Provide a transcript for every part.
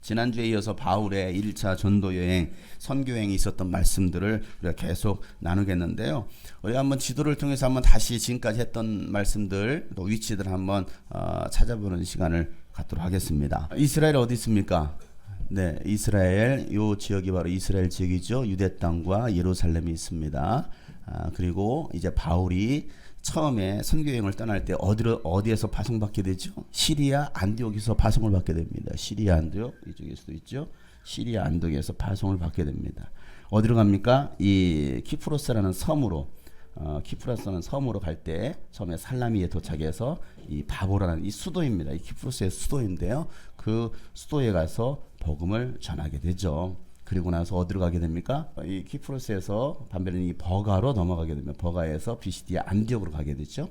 지난주에 이어서 바울의 1차 전도여행, 선교여행이 있었던 말씀들을 우리가 계속 나누겠는데요. 우리가 한번 지도를 통해서 한번 다시 지금까지 했던 말씀들, 또 위치들 한번 찾아보는 시간을 갖도록 하겠습니다. 이스라엘 어디 있습니까? 네, 이스라엘, 요 지역이 바로 이스라엘 지역이죠. 유대 땅과 예루살렘이 있습니다. 그리고 이제 바울이 처음에 선교여행을 떠날 때 어디에서 파송받게 되죠? 시리아 안디옥에서 파송을 받게 됩니다. 시리아 안디옥, 이쪽일 수도 있죠. 시리아 안디옥에서 파송을 받게 됩니다. 어디로 갑니까? 이 키프로스라는 섬으로, 키프로스라는 섬으로 갈 때 처음에 살라미에 도착해서 이 바보라는 이 수도입니다. 이 키프로스의 수도인데요. 그 수도에 가서 복음을 전하게 되죠. 그리고 나서 어디로 가게 됩니까? 이 키프로스에서 반면에 이 버가로 넘어가게 됩니다. 버가에서 비시디아 안디옥으로 가게 되죠.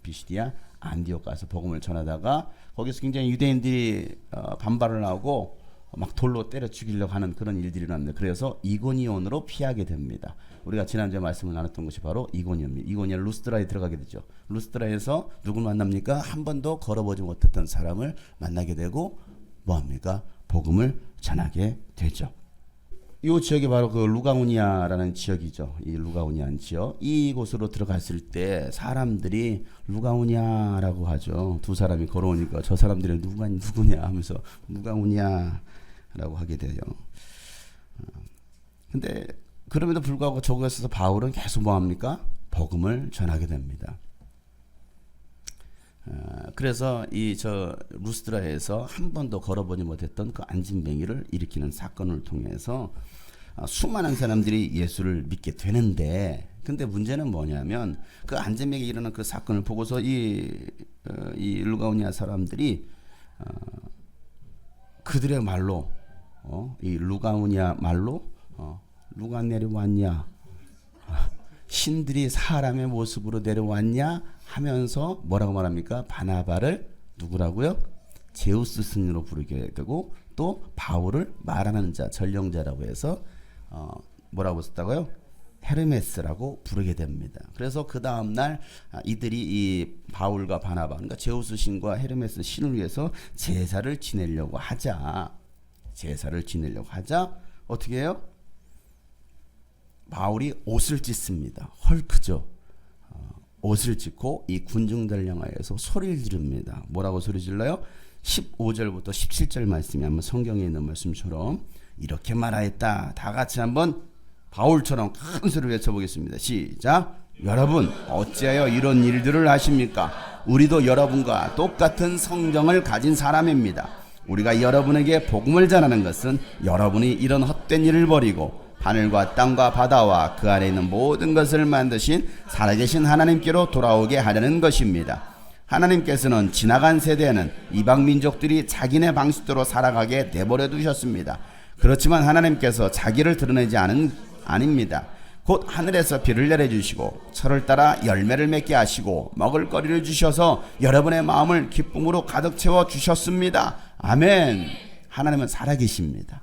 비시디아 안디옥 가서 복음을 전하다가 거기서 굉장히 유대인들이 반발을 하고 막 돌로 때려 죽이려고 하는 그런 일들이 일어납니다. 그래서 이고니온으로 피하게 됩니다. 우리가 지난주에 말씀을 나눴던 것이 바로 이고니온입니다. 이고니온 루스드라에 들어가게 되죠. 루스드라에서 누굴 만납니까? 한 번도 걸어보지 못했던 사람을 만나게 되고 뭐합니까? 복음을 전하게 되죠. 이 지역이 바로 그 루가우니아라는 지역이죠. 이 루가우니아 지역. 이곳으로 들어갔을 때 사람들이 루가우니아라고 하죠. 두 사람이 걸어오니까 저 사람들이 누구냐 하면서 루가우니아라고 하게 돼요. 근데 그럼에도 불구하고 저곳에서 바울은 계속 뭐합니까? 복음을 전하게 됩니다. 그래서 저 루스드라에서 한 번도 걸어보지 못했던 그 안진뱅이를 일으키는 사건을 통해서 수많은 사람들이 예수를 믿게 되는데, 근데 문제는 뭐냐면 그 안진뱅이에 일어난 그 사건을 보고서 이 루가우니아 사람들이 그들의 말로 이 루가우니아 말로 누가 내려왔냐, 신들이 사람의 모습으로 내려왔냐 하면서 뭐라고 말합니까? 바나바를 누구라고요? 제우스 스님으로 부르게 되고, 또 바울을 말하는 자, 전령자라고 해서 뭐라고 썼다고요? 헤르메스라고 부르게 됩니다. 그래서 그 다음날 이들이 이 바울과 바나바, 그러니까 제우스 신과 헤르메스 신을 위해서 제사를 지내려고 하자 어떻게 해요? 바울이 옷을 찢습니다. 헐크죠. 옷을 찢고 이 군중들 향하여서 소리를 지릅니다. 뭐라고 소리 질러요? 15절부터 17절 말씀이 한번 성경에 있는 말씀처럼 이렇게 말하였다. 다 같이 한번 바울처럼 큰 소리로 외쳐보겠습니다. 시작. 여러분 어찌하여 이런 일들을 하십니까? 우리도 여러분과 똑같은 성정을 가진 사람입니다. 우리가 여러분에게 복음을 전하는 것은 여러분이 이런 헛된 일을 버리고 하늘과 땅과 바다와 그 안에 있는 모든 것을 만드신 살아계신 하나님께로 돌아오게 하려는 것입니다. 하나님께서는 지나간 세대에는 이방 민족들이 자기네 방식대로 살아가게 내버려 두셨습니다. 그렇지만 하나님께서 자기를 드러내지 아닙니다. 곧 하늘에서 비를 내려주시고 철을 따라 열매를 맺게 하시고 먹을거리를 주셔서 여러분의 마음을 기쁨으로 가득 채워 주셨습니다. 아멘. 하나님은 살아계십니다.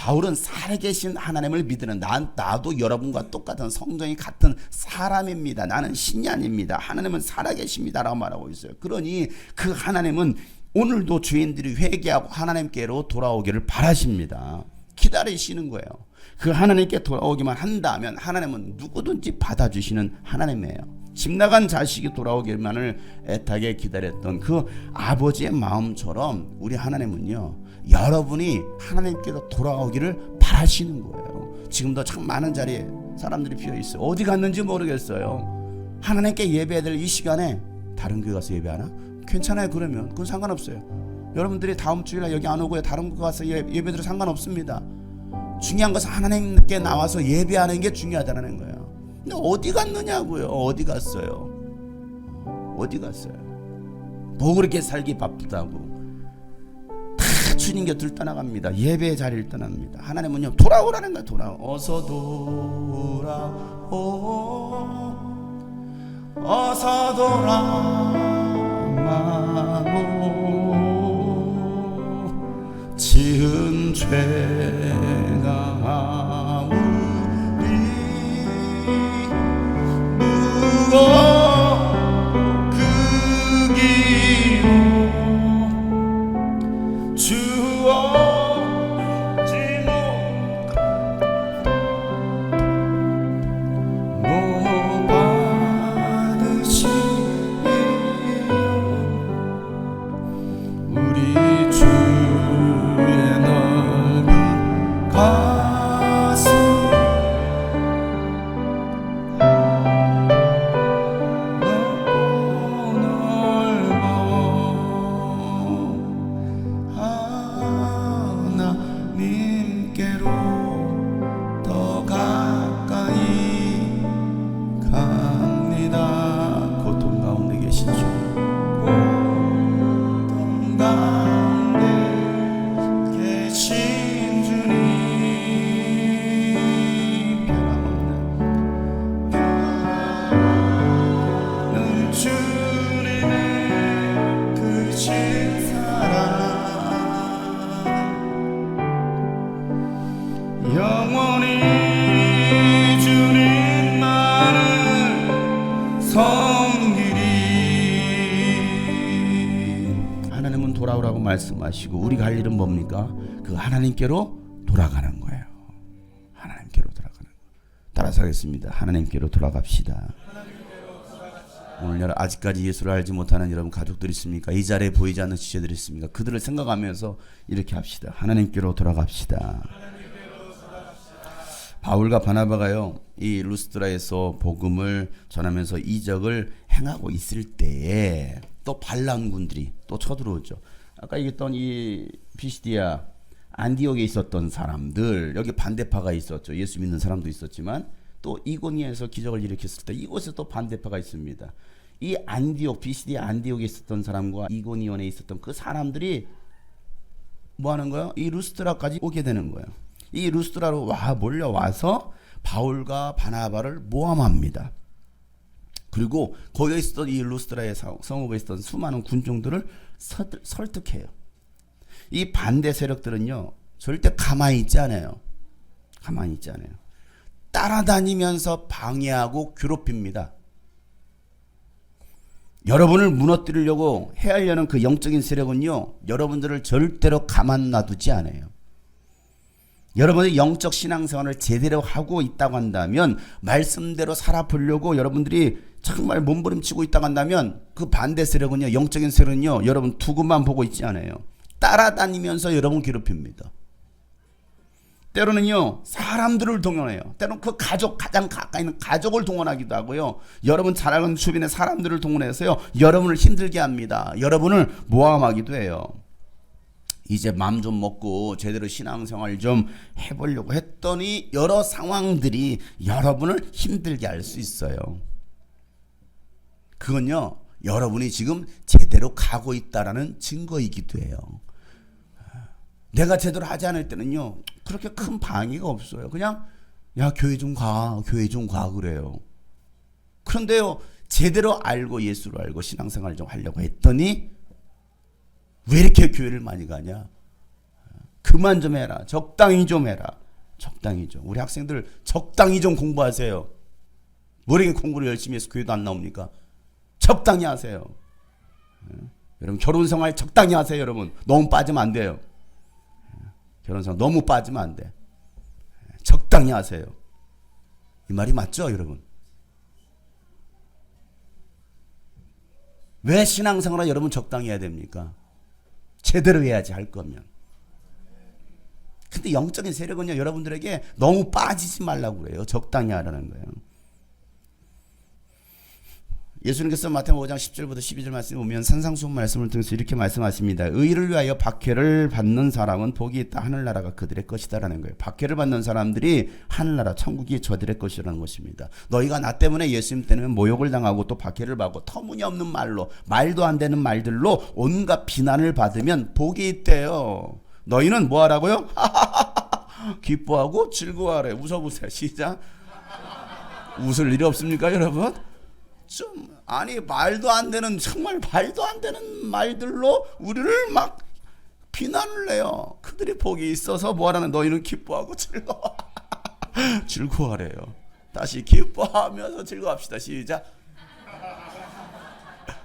바울은 살아계신 하나님을 믿는 나도 여러분과 똑같은 성정이 같은 사람입니다. 나는 신이 아닙니다. 하나님은 살아계십니다 라고 말하고 있어요. 그러니 그 하나님은 오늘도 죄인들이 회개하고 하나님께로 돌아오기를 바라십니다. 기다리시는 거예요. 그 하나님께 돌아오기만 한다면 하나님은 누구든지 받아주시는 하나님이에요. 집 나간 자식이 돌아오기만을 애타게 기다렸던 그 아버지의 마음처럼 우리 하나님은요, 여러분이 하나님께로 돌아오기를 바라시는 거예요. 지금도 참 많은 자리에 사람들이 비어있어요. 어디 갔는지 모르겠어요. 하나님께 예배해야 될 이 시간에 다른 교회 가서 예배하나? 괜찮아요. 그러면 그건 상관없어요. 여러분들이 다음 주일날 여기 안 오고요, 다른 곳 가서 예배드려도 상관없습니다. 중요한 것은 하나님께 나와서 예배하는 게 중요하다는 거예요. 근데 어디 갔느냐고요. 어디 갔어요? 뭐 그렇게 살기 바쁘다고 주님 곁을 떠나갑니다. 예배의 자리를 떠납니다. 하나님은요, 돌아오라는 거야. 어서 돌아오, 어서 돌아오마, 지은 죄가 우리 무엇 그 길로 주어 말씀하시고 우리가 할 일은 뭡니까? 그 하나님께로 돌아가는 거예요. 하나님께로 돌아가는 거예요. 따라서 하겠습니다. 하나님께로 돌아갑시다. 오늘 아직까지 예수를 알지 못하는 여러분 가족들 있습니까? 이 자리에 보이지 않는 지체들 있습니까? 그들을 생각하면서 이렇게 합시다. 하나님께로 돌아갑시다. 바울과 바나바가요, 이 루스드라에서 복음을 전하면서 이적을 행하고 있을 때에 또 반란군들이 또 쳐들어오죠. 아까 얘기했던 이 피시디아 안디옥에 있었던 사람들, 여기 반대파가 있었죠. 예수 믿는 사람도 있었지만 또 이고니에서 기적을 일으켰을 때 이곳에 또 반대파가 있습니다. 이 안디옥, 피시디아 안디옥에 있었던 사람과 이고니온에 있었던 그 사람들이 뭐 하는 거예요? 이 루스드라까지 오게 되는 거예요. 이 루스드라로 몰려와서 바울과 바나바를 모함합니다. 그리고 거기에 있었던 이 루스드라의 성읍에 있었던 수많은 군중들을 설득해요. 이 반대 세력들은요, 절대 가만히 있지 않아요. 가만히 있지 않아요. 따라다니면서 방해하고 괴롭힙니다. 여러분을 무너뜨리려고 해하려는 그 영적인 세력은요, 여러분들을 절대로 가만 놔두지 않아요. 여러분의 영적 신앙생활을 제대로 하고 있다고 한다면, 말씀대로 살아보려고 여러분들이 정말 몸부림치고 있다고 한다면, 그 반대 세력은요, 영적인 세력은요, 여러분 두고만 보고 있지 않아요. 따라다니면서 여러분 괴롭힙니다. 때로는요, 사람들을 동원해요. 때로는 그 가족, 가장 가까이 있는 가족을 동원하기도 하고요. 여러분 잘 아는 주변의 사람들을 동원해서요, 여러분을 힘들게 합니다. 여러분을 모함하기도 해요. 이제 마음 좀 먹고 제대로 신앙생활 좀 해보려고 했더니 여러 상황들이 여러분을 힘들게 할 수 있어요. 그건요, 여러분이 지금 제대로 가고 있다라는 증거이기도 해요. 내가 제대로 하지 않을 때는요, 그렇게 큰 방해가 없어요. 그냥 야, 교회 좀 가, 교회 좀 가 그래요. 그런데요, 제대로 알고 예수를 알고 신앙생활 좀 하려고 했더니 왜 이렇게 교회를 많이 가냐? 그만 좀 해라. 적당히 좀 해라. 적당히 좀. 우리 학생들 적당히 좀 공부하세요. 뭐 이렇게 공부를 열심히 해서 교회도 안 나옵니까? 적당히 하세요. 여러분 결혼생활 적당히 하세요. 여러분 너무 빠지면 안 돼요. 결혼생활 너무 빠지면 안 돼. 적당히 하세요. 이 말이 맞죠, 여러분? 왜 신앙생활을 여러분 적당히 해야 됩니까? 제대로 해야지, 할 거면. 근데 영적인 세력은요, 여러분들에게 너무 빠지지 말라고 그래요. 적당히 하라는 거예요. 예수님께서 마태복음 5장 10절부터 12절 말씀에 보면 산상수훈 말씀을 통해서 이렇게 말씀하십니다. 의를 위하여 박해를 받는 사람은 복이 있다. 하늘나라가 그들의 것이다라는 거예요. 박해를 받는 사람들이 하늘나라 천국이 저들의 것이라는 것입니다. 너희가 나 때문에, 예수님 때문에 모욕을 당하고 또 박해를 받고 터무니없는 말로, 말도 안 되는 말들로 온갖 비난을 받으면 복이 있대요. 너희는 뭐 하라고요? 기뻐하고 즐거워하래. 웃어보세요. 시작. 웃을 일이 없습니까, 여러분? 좀 아니 말도 안 되는, 정말 말도 안 되는 말들로 우리를 막 비난을 해요. 그들이 복이 있어서 뭐하라는, 너희는 기뻐하고 즐거워하래요. 다시 기뻐하면서 즐거워합시다. 시작.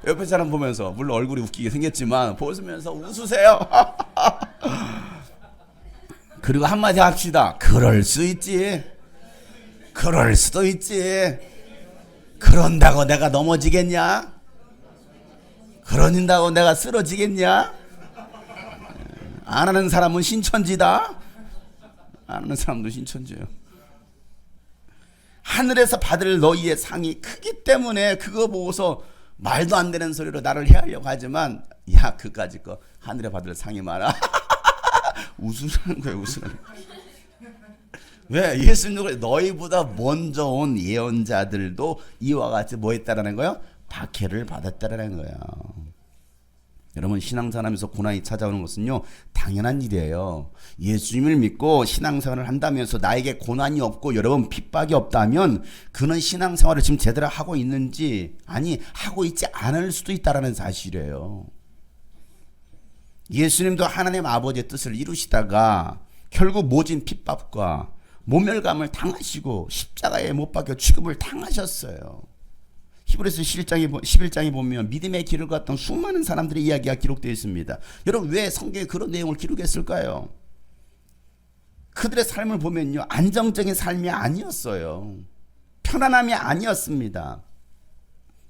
옆에 사람 보면서, 물론 얼굴이 웃기게 생겼지만 보면서 웃으세요. 그리고 한마디 합시다. 그럴 수 있지. 그럴 수도 있지. 그런다고 내가 넘어지겠냐? 그런다고 내가 쓰러지겠냐? 안 하는 사람은 신천지다. 안 하는 사람도 신천지예요. 하늘에서 받을 너희의 상이 크기 때문에 그거 보고서 말도 안 되는 소리로 나를 해하려고 하지만, 야, 그까짓 거 하늘에 받을 상이 많아. 웃으라는 거예요. 웃으라는 거예요. 왜? 예수님은 너희보다 먼저 온 예언자들도 이와 같이 뭐 했다라는 거예요? 박해를 받았다라는 거예요. 여러분, 신앙생활하면서 고난이 찾아오는 것은요, 당연한 일이에요. 예수님을 믿고 신앙생활을 한다면서 나에게 고난이 없고 여러분 핍박이 없다면 그는 신앙생활을 지금 제대로 하고 있는지, 아니 하고 있지 않을 수도 있다라는 사실이에요. 예수님도 하나님 아버지의 뜻을 이루시다가 결국 모진 핍박과 모멸감을 당하시고 십자가에 못 박혀 죽음을 당하셨어요. 히브리서 11장에 보면 믿음의 길을 걷던 수많은 사람들의 이야기가 기록되어 있습니다. 여러분 왜 성경에 그런 내용을 기록했을까요? 그들의 삶을 보면요, 안정적인 삶이 아니었어요. 편안함이 아니었습니다.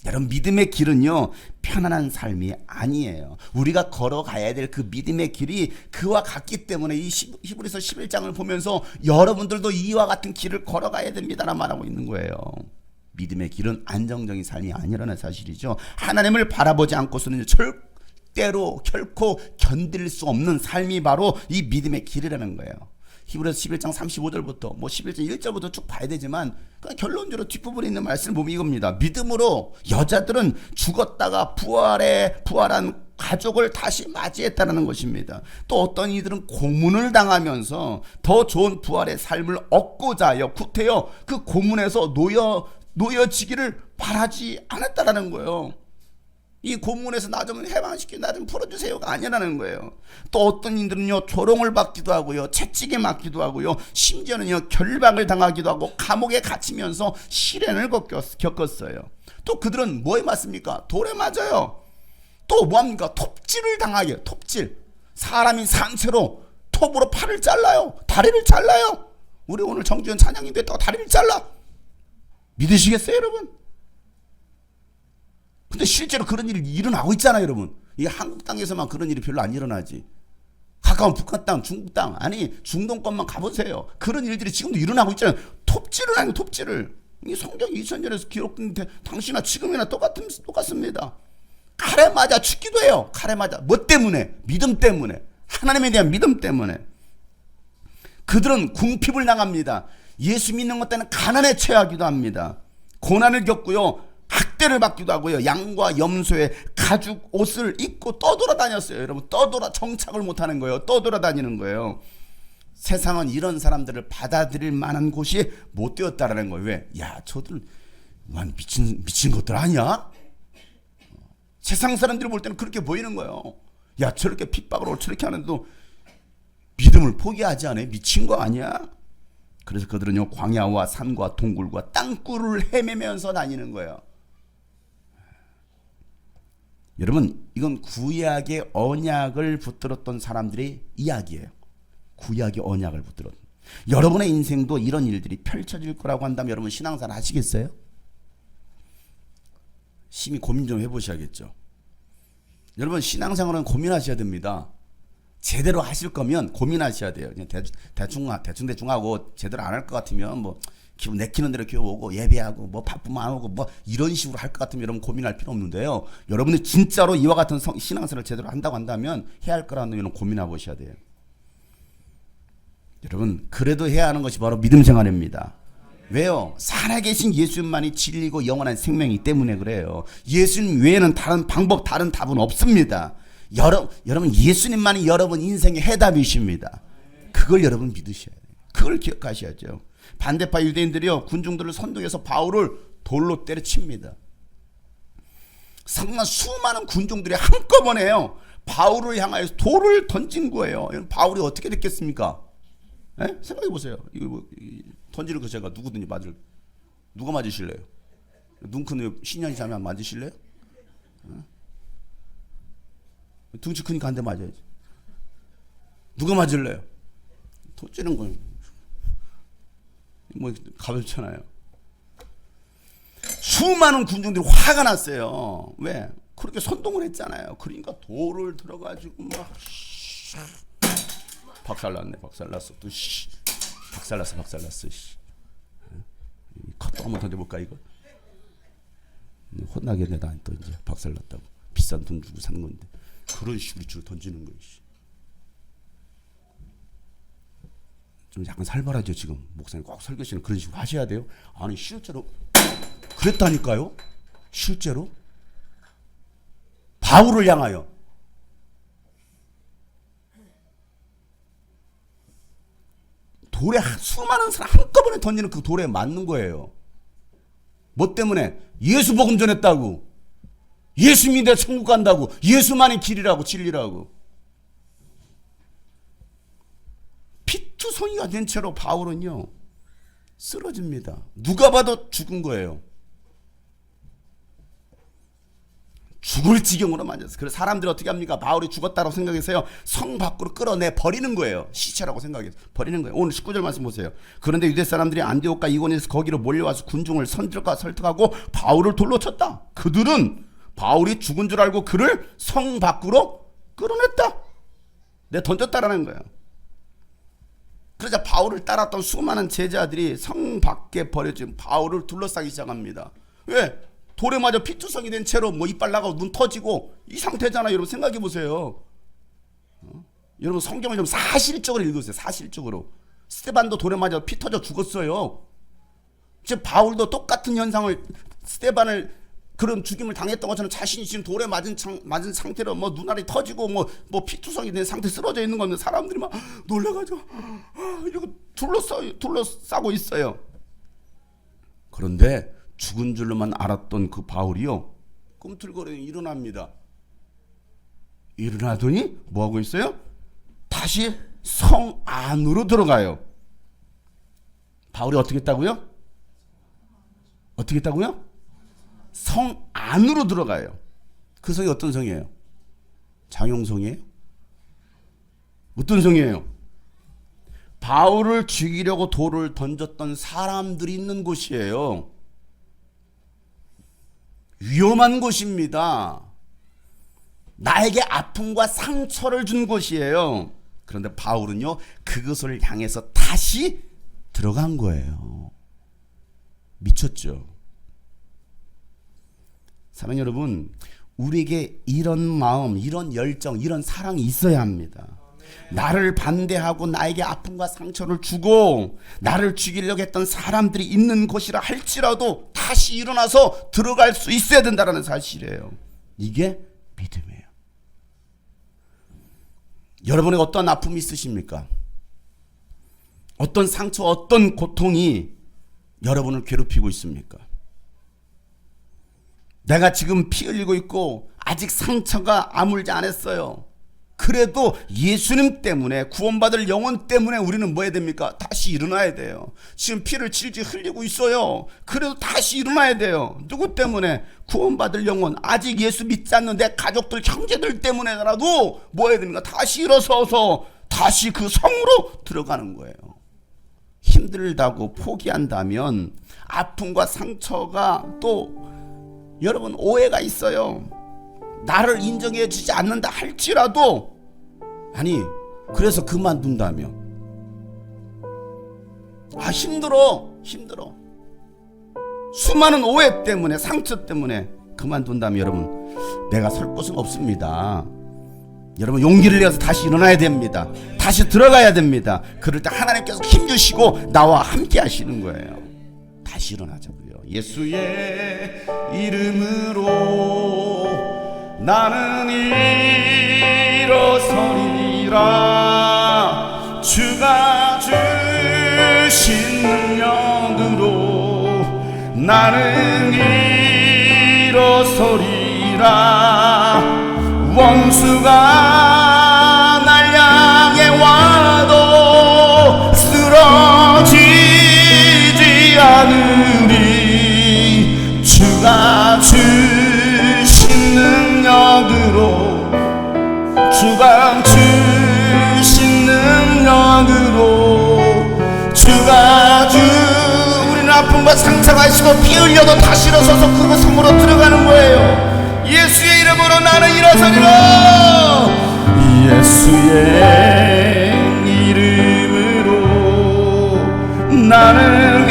여러분 믿음의 길은요 편안한 삶이 아니에요. 우리가 걸어가야 될 그 믿음의 길이 그와 같기 때문에 이 히브리서 11장을 보면서 여러분들도 이와 같은 길을 걸어가야 됩니다라고 말하고 있는 거예요. 믿음의 길은 안정적인 삶이 아니라는 사실이죠. 하나님을 바라보지 않고서는 절대로 결코 견딜 수 없는 삶이 바로 이 믿음의 길이라는 거예요. 히브리서 11장 35절부터 11장 1절부터 쭉 봐야 되지만 결론적으로 뒷부분에 있는 말씀을 보면 이겁니다. 믿음으로 여자들은 죽었다가 부활한 가족을 다시 맞이했다는 것입니다. 또 어떤 이들은 고문을 당하면서 더 좋은 부활의 삶을 얻고자 하여 구태여 그 고문에서 놓여지기를 바라지 않았다라는 거예요. 이 고문에서 나 좀 해방시키고 나 좀 풀어주세요가 아니라는 거예요. 또 어떤 이들은요 조롱을 받기도 하고요, 채찍에 맞기도 하고요, 심지어는요 결박을 당하기도 하고 감옥에 갇히면서 시련을 겪었어요. 또 그들은 뭐에 맞습니까? 돌에 맞아요. 또 뭐합니까? 톱질을 당하게. 톱질, 사람이 상체로 톱으로 팔을 잘라요, 다리를 잘라요. 우리 오늘 정주현 찬양님 됐다고 다리를 잘라. 믿으시겠어요 여러분? 근데 실제로 그런 일이 일어나고 있잖아요 여러분. 이 한국 땅에서만 그런 일이 별로 안 일어나지. 가까운 북한 땅, 중국 땅, 아니 중동권만 가보세요. 그런 일들이 지금도 일어나고 있잖아요. 톱질을 하는 톱질을. 이 성경 2000년에서 기록된 당시나 지금이나 똑같습니다. 칼에 맞아 죽기도 해요. 칼에 맞아. 뭐 때문에? 믿음 때문에. 하나님에 대한 믿음 때문에. 그들은 궁핍을 당합니다. 예수 믿는 것 때문에 가난에 처하기도 합니다. 고난을 겪고요, 학대를 받기도 하고요, 양과 염소의 가죽 옷을 입고 떠돌아다녔어요. 여러분 정착을 못하는 거예요. 떠돌아다니는 거예요. 세상은 이런 사람들을 받아들일 만한 곳이 못 되었다라는 거예요. 왜? 야 저들 완 미친 것들 아니야? 세상 사람들이 볼 때는 그렇게 보이는 거예요. 야 저렇게 핍박을 저렇게 하는데도 믿음을 포기하지 않아요? 미친 거 아니야? 그래서 그들은요 광야와 산과 동굴과 땅굴을 헤매면서 다니는 거예요. 여러분 이건 구약의 언약을 붙들었던 사람들의 이야기예요. 구약의 언약을 붙들었던. 여러분의 인생도 이런 일들이 펼쳐질 거라고 한다면 여러분 신앙생활 하시겠어요? 심히 고민 좀 해보셔야겠죠. 여러분 신앙생활은 고민하셔야 됩니다. 제대로 하실 거면 고민하셔야 돼요. 그냥 대충 하고 제대로 안 할 것 같으면 뭐 기분 내키는 대로 교회오고 예배하고 뭐 바쁘면 안 오고 뭐 이런 식으로 할 것 같으면 여러분 고민할 필요 없는데요. 여러분이 진짜로 이와 같은 신앙생활을 제대로 한다고 한다면 해야 할 거라는 여러분 고민해 보셔야 돼요. 여러분 그래도 해야 하는 것이 바로 믿음 생활입니다. 왜요? 살아계신 예수님만이 진리고 영원한 생명이기 때문에 그래요. 예수님 외에는 다른 방법, 다른 답은 없습니다. 여러분 예수님만이 여러분 인생의 해답이십니다. 그걸 여러분 믿으셔야 돼요. 그걸 기억하셔야죠. 반대파 유대인들이요 군중들을 선동해서 바울을 돌로 때려칩니다. 상당한 수많은 군중들이 한꺼번에요 바울을 향하여서 돌을 던진 거예요. 바울이 어떻게 됐겠습니까? 에? 생각해 보세요. 이거 던지는 거 제가 누구든지 누가 맞으실래요? 눈 큰 신년이 자면 맞으실래요? 둥치 크니까 한 대 맞아야지. 누가 맞을래요? 던지는 건 뭐 가볍잖아요. 수많은 군중들이 화가 났어요. 왜? 그렇게 선동을 했잖아요. 그러니까 돌을 들어가지고 막 박살났네. 박살났어. 또 박살났어. 컷도 한번 던져볼까 이거? 혼나겠네 나 또 이제 박살났다고. 비싼 돈 주고 산 건데 그런 식으로 던지는 거예요. 좀 약간 살벌하죠 지금. 목사님 꼭 설교시는 그런 식으로 하셔야 돼요. 아니 실제로 그랬다니까요. 실제로 바울을 향하여 돌에 수많은 사람 한꺼번에 던지는 그 돌에 맞는 거예요. 뭐 때문에? 예수 복음 전했다고. 예수 믿어 천국 간다고. 예수만이 길이라고 진리라고. 피투성이가 된 채로 바울은요 쓰러집니다. 누가 봐도 죽은 거예요. 죽을 지경으로 만졌어요. 그래서 사람들이 어떻게 합니까? 바울이 죽었다고 생각해서요, 성 밖으로 끌어내 버리는 거예요. 시체라고 생각해서 버리는 거예요. 오늘 19절 말씀 보세요. 그런데 유대 사람들이 안디옥과 이고니에서 거기로 몰려와서 군중을 설득하고 바울을 돌로 쳤다. 그들은 바울이 죽은 줄 알고 그를 성 밖으로 끌어냈다. 던졌다라는 거예요. 그러자 바울을 따랐던 수많은 제자들이 성 밖에 버려진 바울을 둘러싸기 시작합니다. 왜? 돌에 맞아 피투성이 된 채로 이빨 나가고 눈 터지고 이 상태잖아요. 여러분 생각해 보세요. 여러분 성경을 좀 사실적으로 읽으세요. 사실적으로. 스테반도 돌에 맞아 피 터져 죽었어요. 지금 바울도 똑같은 현상을, 스테반을 그런 죽임을 당했던 것처럼 자신이 지금 돌에 맞은 상태로 눈알이 터지고 피투성이 된 상태 쓰러져 있는 건데 사람들이 막 놀라가지고 이러고 둘러싸고 있어요. 그런데 죽은 줄로만 알았던 그 바울이요, 꿈틀거리며 일어납니다. 일어나더니 뭐하고 있어요? 다시 성 안으로 들어가요. 바울이 어떻게 했다고요? 어떻게 했다고요? 성 안으로 들어가요. 그 성이 어떤 성이에요? 장용성이에요? 어떤 성이에요? 바울을 죽이려고 돌을 던졌던 사람들이 있는 곳이에요. 위험한 곳입니다. 나에게 아픔과 상처를 준 곳이에요. 그런데 바울은요, 그것을 향해서 다시 들어간 거예요. 미쳤죠? 사랑하는 여러분, 우리에게 이런 마음, 이런 열정, 이런 사랑이 있어야 합니다. 나를 반대하고 나에게 아픔과 상처를 주고 나를 죽이려고 했던 사람들이 있는 곳이라 할지라도 다시 일어나서 들어갈 수 있어야 된다는 사실이에요. 이게 믿음이에요. 여러분의 어떤 아픔이 있으십니까? 어떤 상처, 어떤 고통이 여러분을 괴롭히고 있습니까? 내가 지금 피 흘리고 있고 아직 상처가 아물지 않았어요. 그래도 예수님 때문에, 구원받을 영혼 때문에 우리는 뭐 해야 됩니까? 다시 일어나야 돼요. 지금 피를 질질 흘리고 있어요. 그래도 다시 일어나야 돼요. 누구 때문에? 구원받을 영혼, 아직 예수 믿지 않는 내 가족들, 형제들 때문에라도 뭐 해야 됩니까? 다시 일어서서 다시 그 성으로 들어가는 거예요. 힘들다고 포기한다면 아픔과 상처가 또, 여러분 오해가 있어요. 나를 인정해 주지 않는다 할지라도, 아니 그래서 그만둔다며, 힘들어 수많은 오해 때문에, 상처 때문에 그만둔다면 여러분, 내가 설 곳은 없습니다. 여러분 용기를 내서 다시 일어나야 됩니다. 다시 들어가야 됩니다. 그럴 때 하나님께서 힘주시고 나와 함께 하시는 거예요. 다시 일어나자고요. 예수의 이름으로 나는 일어서리라. 주가 주신 능력으로 나는 일어서리라. 원수가 날 향해 와도 쓰러지지 않으리. 주가 주신 능력으로, 주가 주신 능력으로, 주가 우리는 아픔과 상처가 있어도 피 흘려도 다시 일어서서 그 성으로 들어가는 거예요. 예수의 이름으로 나는 일어서리라. 예수의 이름으로 나는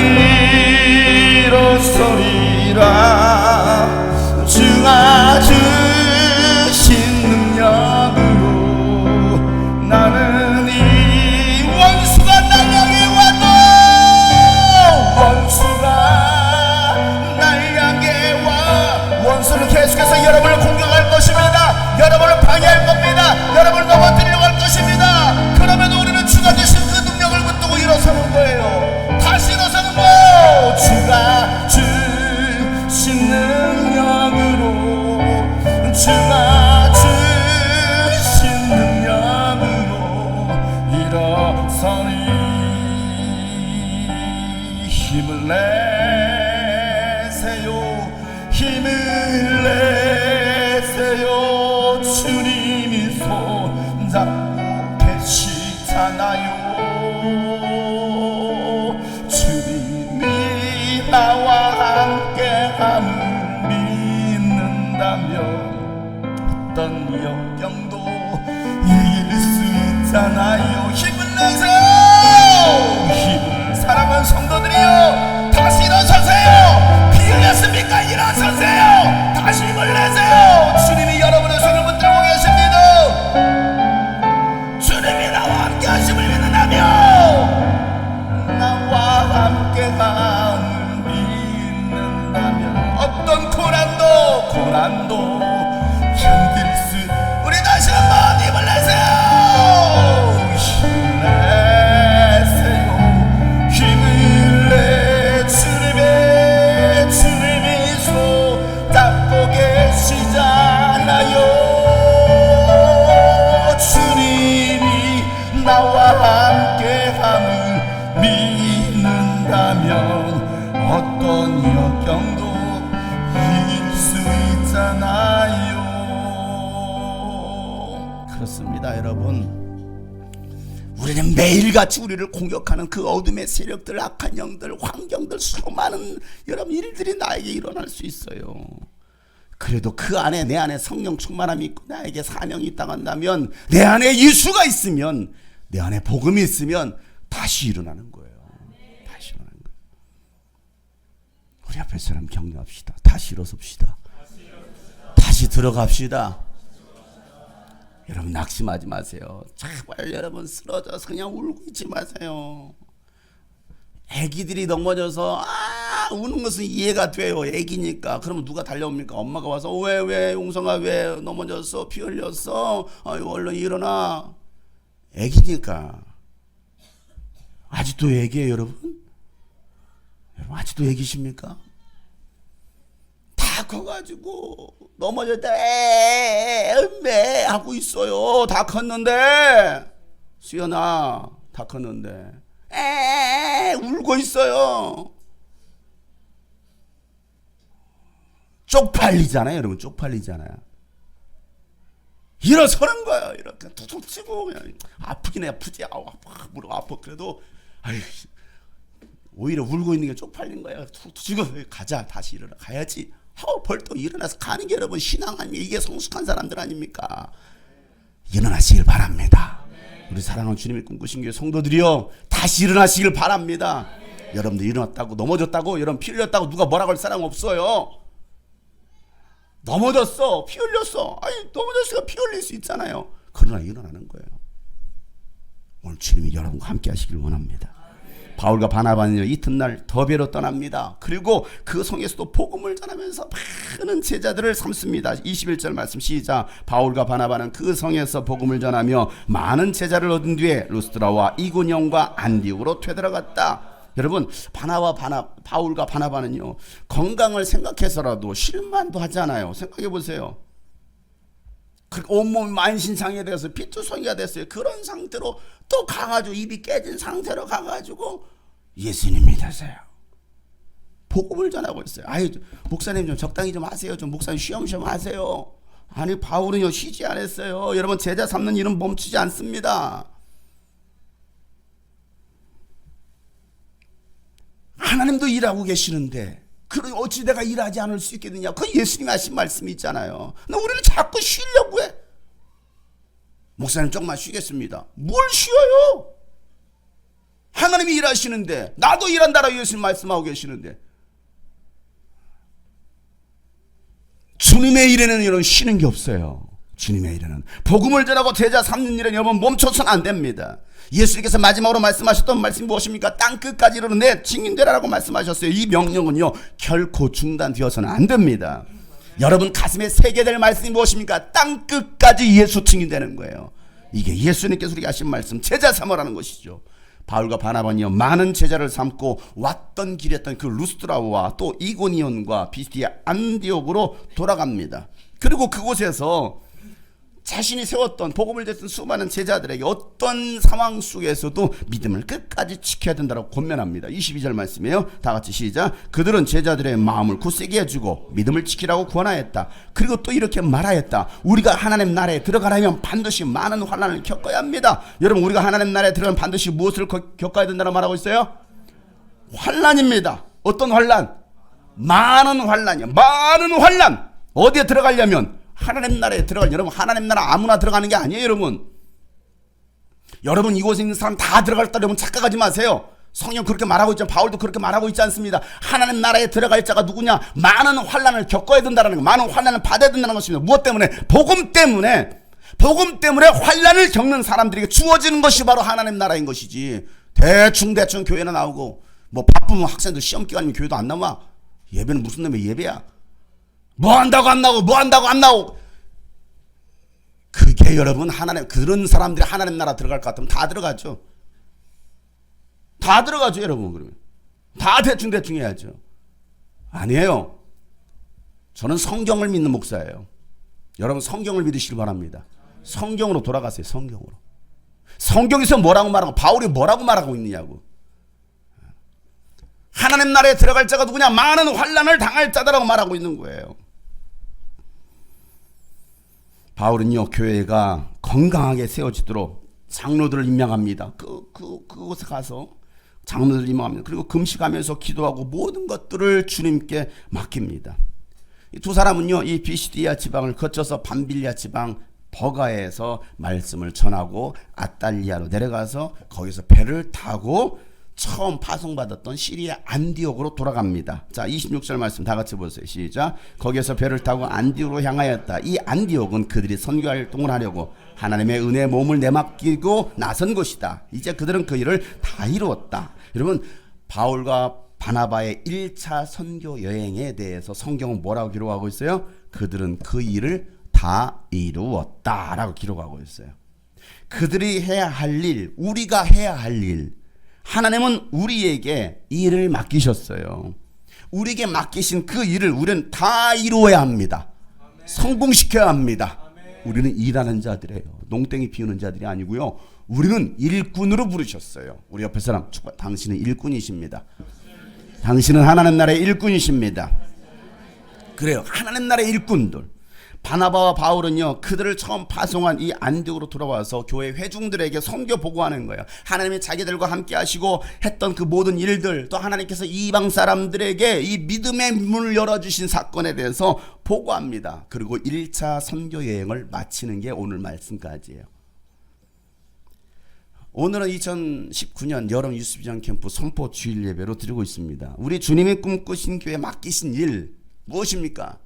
일어서리라. 주가 주신 능력으로 나는 이 원수가 날 향해 와도, 원수가 날 향해 와, 원수는 계속해서 여러분을 공격할 것입니다. 여러분을 방해할 겁니다. 여러분을 넘어뜨리려고 할 것입니다. 있잖아요. 주님이 나와 함께함을 믿는다면 어떤 역경도 이길 수 있잖아요. 힘을 내세요. 힘을 사랑하는 성도들이여, 다시 일어서세요. 피 흘렸습니까? 일어서세요. 다시 힘을 내세요. 주님이 여러분의 손을 붙들고 계십니다. 주님이 나와 함께 하심을 믿는다며, 나와 함께 함을 믿는다면 어떤 고난도 견딜 수. 우리 다시 한번 힘을 내세요. 힘을 내세요. 힘을 내. 주님이 손 잡고 계시잖아요. 주님이 나와 함께함을 믿는다면 어떤 역경도 이길 수 있잖아요. 그렇습니다, 여러분. 우리는 매일같이 우리를 공격하는 그 어둠의 세력들, 악한 영들, 환경들, 수많은 여러분 일들이 나에게 일어날 수 있어요. 그래도 그 안에, 내 안에 성령 충만함이 있고 나에게 사명이 있다고 한다면, 내 안에 예수가 있으면, 내 안에 복음이 있으면 다시 일어나는 거예요. 다시 일어나는 거예요. 우리 앞에 사람 격려합시다. 다시 일어섭시다. 다시 들어갑시다. 여러분 낙심하지 마세요. 제발 여러분 쓰러져서 그냥 울고 있지 마세요. 애기들이 넘어져서 우는 것은 이해가 돼요. 애기니까. 그러면 누가 달려옵니까? 엄마가 와서 왜 용성아 왜 넘어졌어? 피 흘렸어? 얼른 일어나. 애기니까. 아직도 애기예요, 여러분? 여러분 아직도 애기십니까? 다 커가지고 넘어질 때 매 하고 있어요. 다 컸는데. 수연아 다 컸는데 울고 있어요. 쪽팔리잖아요, 여러분. 쪽팔리잖아요. 일어서는 거예요. 이렇게 툭툭 치고 그냥 아프긴 아프지. 무릎 아파. 그래도 오히려 울고 있는 게 쪽팔린 거예요. 툭툭 치고 가자. 다시 일어나 가야지. 하고 벌떡 일어나서 가는 게 여러분 신앙 아닙니까? 이게 성숙한 사람들 아닙니까? 일어나시길 바랍니다. 우리 사랑하는 주님이 꿈꾸신 교회 성도들이요, 다시 일어나시길 바랍니다. 여러분들 일어났다고 넘어졌다고 여러분 피 흘렸다고 누가 뭐라고 할 사람 없어요. 넘어졌어, 피 흘렸어. 넘어졌으니까 피 흘릴 수 있잖아요. 그러나 일어나는 거예요. 오늘 주님이 여러분과 함께 하시길 원합니다. 바울과 바나바는요, 이튿날 더베로 떠납니다. 그리고 그 성에서도 복음을 전하면서 많은 제자들을 삼습니다. 21절 말씀 시작. 바울과 바나바는 그 성에서 복음을 전하며 많은 제자를 얻은 뒤에 루스드라와 이고니온과 안디옥으로 되돌아갔다. 여러분 바울과 바나바는요, 건강을 생각해서라도 실만도 하잖아요. 생각해 보세요. 온몸이 만신창이가 돼서 피투성이가 됐어요. 그런 상태로 또 가가지고 입이 깨진 상태로 가가지고 예수님 믿으세요. 복음을 전하고 있어요. 목사님 좀 적당히 좀 하세요. 좀 목사님 쉬엄쉬엄 하세요. 아니 바울은요 쉬지 않았어요. 여러분 제자 삼는 일은 멈추지 않습니다. 하나님도 일하고 계시는데 그럼 어찌 내가 일하지 않을 수 있겠느냐. 그 예수님이 하신 말씀이 있잖아요. 근데 우리는 자꾸 쉬려고 해. 목사님 조금만 쉬겠습니다. 뭘 쉬어요? 하나님이 일하시는데, 나도 일한다라고 예수님 말씀하고 계시는데, 주님의 일에는 여러분 쉬는 게 없어요. 주님의 일에는 복음을 전하고 제자 삼는 일은 여러분 멈춰서는 안 됩니다. 예수님께서 마지막으로 말씀하셨던 말씀이 무엇입니까? 땅끝까지 이르는 내 증인되라라고 말씀하셨어요. 이 명령은요 결코 중단되어서는 안 됩니다. 여러분 가슴에 새게 될 말씀이 무엇입니까? 땅끝까지 예수 증인되는 거예요. 이게 예수님께서 우리가 하신 말씀, 제자 삼으라는 것이죠. 바울과 바나바는요 많은 제자를 삼고 왔던 길이었던 그 루스드라와 또 이고니온과 비스디아 안디옥으로 돌아갑니다. 그리고 그곳에서 자신이 세웠던 복음을 듣던 수많은 제자들에게 어떤 상황 속에서도 믿음을 끝까지 지켜야 된다고 권면합니다. 22절 말씀이에요. 다 같이 시작. 그들은 제자들의 마음을 굳세게 해주고 믿음을 지키라고 권하였다. 그리고 또 이렇게 말하였다. 우리가 하나님 나라에 들어가려면 반드시 많은 환난을 겪어야 합니다. 여러분, 우리가 하나님 나라에 들어가면 반드시 무엇을 겪어야 된다고 말하고 있어요? 환난입니다. 어떤 환난? 많은 환난이요. 많은 환난. 어디에 들어가려면 하나님 나라에 들어갈. 여러분, 하나님 나라 아무나 들어가는 게 아니에요. 여러분 이곳에 있는 사람 다 들어갈 때 여러분 착각하지 마세요. 성경 그렇게 말하고 있죠. 바울도 그렇게 말하고 있지 않습니다. 하나님 나라에 들어갈 자가 누구냐? 많은 환난을 겪어야 된다는 거, 많은 환난을 받아야 된다는 것입니다. 무엇 때문에? 복음 때문에 환난을 겪는 사람들에게 주어지는 것이 바로 하나님 나라인 것이지. 대충 교회나 나오고 뭐 바쁘면 학생들 시험 기간이면 교회도 안 나와. 예배는 무슨 놈의 예배야? 뭐 한다고 안 나오고. 그게 여러분, 그런 사람들이 하나님 나라 들어갈 것 같으면 다 들어가죠. 여러분. 그러면 다 대충 해야죠. 아니에요. 저는 성경을 믿는 목사예요. 여러분, 성경을 믿으시길 바랍니다. 성경으로 돌아가세요. 성경에서 뭐라고 말하고, 바울이 뭐라고 말하고 있느냐고. 하나님 나라에 들어갈 자가 누구냐? 많은 환난을 당할 자다라고 말하고 있는 거예요. 바울은요, 교회가 건강하게 세워지도록 장로들을 임명합니다. 그곳에 가서 장로들을 임명합니다. 그리고 금식하면서 기도하고 모든 것들을 주님께 맡깁니다. 이 두 사람은요, 이 비시디아 지방을 거쳐서 밤빌리아 지방 버가에서 말씀을 전하고 아탈리아로 내려가서 거기서 배를 타고 처음 파송받았던 시리아 안디옥으로 돌아갑니다. 자, 26절 말씀 다 같이 보세요. 시작. 거기에서 배를 타고 안디옥으로 향하였다. 이 안디옥은 그들이 선교 활동을 하려고 하나님의 은혜의 몸을 내맡기고 나선 곳이다. 이제 그들은 그 일을 다 이루었다. 여러분, 바울과 바나바의 1차 선교 여행에 대해서 성경은 뭐라고 기록하고 있어요? 그들은 그 일을 다 이루었다라고 기록하고 있어요. 그들이 해야 할 일, 우리가 해야 할 일, 하나님은 우리에게 일을 맡기셨어요. 우리에게 맡기신 그 일을 우리는 다 이루어야 합니다. 성공시켜야 합니다. 우리는 일하는 자들이에요. 농땡이 피우는 자들이 아니고요. 우리는 일꾼으로 부르셨어요. 우리 옆에 사람, 당신은 일꾼이십니다. 당신은 하나님 나라의 일꾼이십니다. 그래요. 하나님 나라의 일꾼들. 바나바와 바울은요, 그들을 처음 파송한 이 안디옥으로 돌아와서 교회 회중들에게 선교 보고하는 거예요. 하나님이 자기들과 함께 하시고 했던 그 모든 일들, 또 하나님께서 이방 사람들에게 이 믿음의 문을 열어주신 사건에 대해서 보고합니다. 그리고 1차 선교 여행을 마치는 게 오늘 말씀까지예요. 오늘은 2019년 여름 유스비전 캠프 선포 주일 예배로 드리고 있습니다. 우리 주님이 꿈꾸신 교회 맡기신 일 무엇입니까?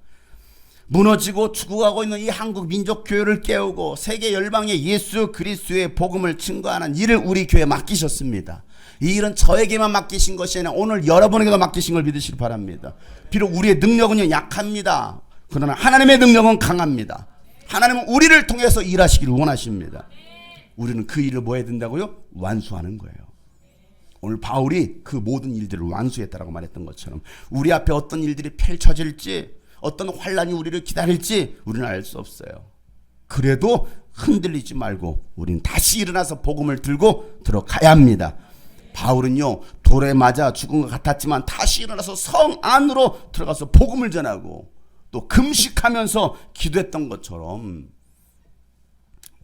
무너지고 죽어가고 있는 이 한국 민족교회를 깨우고 세계 열방에 예수 그리스도의 복음을 증거하는 일을 우리 교회에 맡기셨습니다. 이 일은 저에게만 맡기신 것이 아니라 오늘 여러분에게도 맡기신 걸 믿으시기 바랍니다. 비록 우리의 능력은 약합니다. 그러나 하나님의 능력은 강합니다. 하나님은 우리를 통해서 일하시기를 원하십니다. 우리는 그 일을 뭐 해야 된다고요? 완수하는 거예요. 오늘 바울이 그 모든 일들을 완수했다라고 말했던 것처럼 우리 앞에 어떤 일들이 펼쳐질지, 어떤 환란이 우리를 기다릴지 우리는 알 수 없어요. 그래도 흔들리지 말고 우리는 다시 일어나서 복음을 들고 들어가야 합니다. 바울은요, 돌에 맞아 죽은 것 같았지만 다시 일어나서 성 안으로 들어가서 복음을 전하고 또 금식하면서 기도했던 것처럼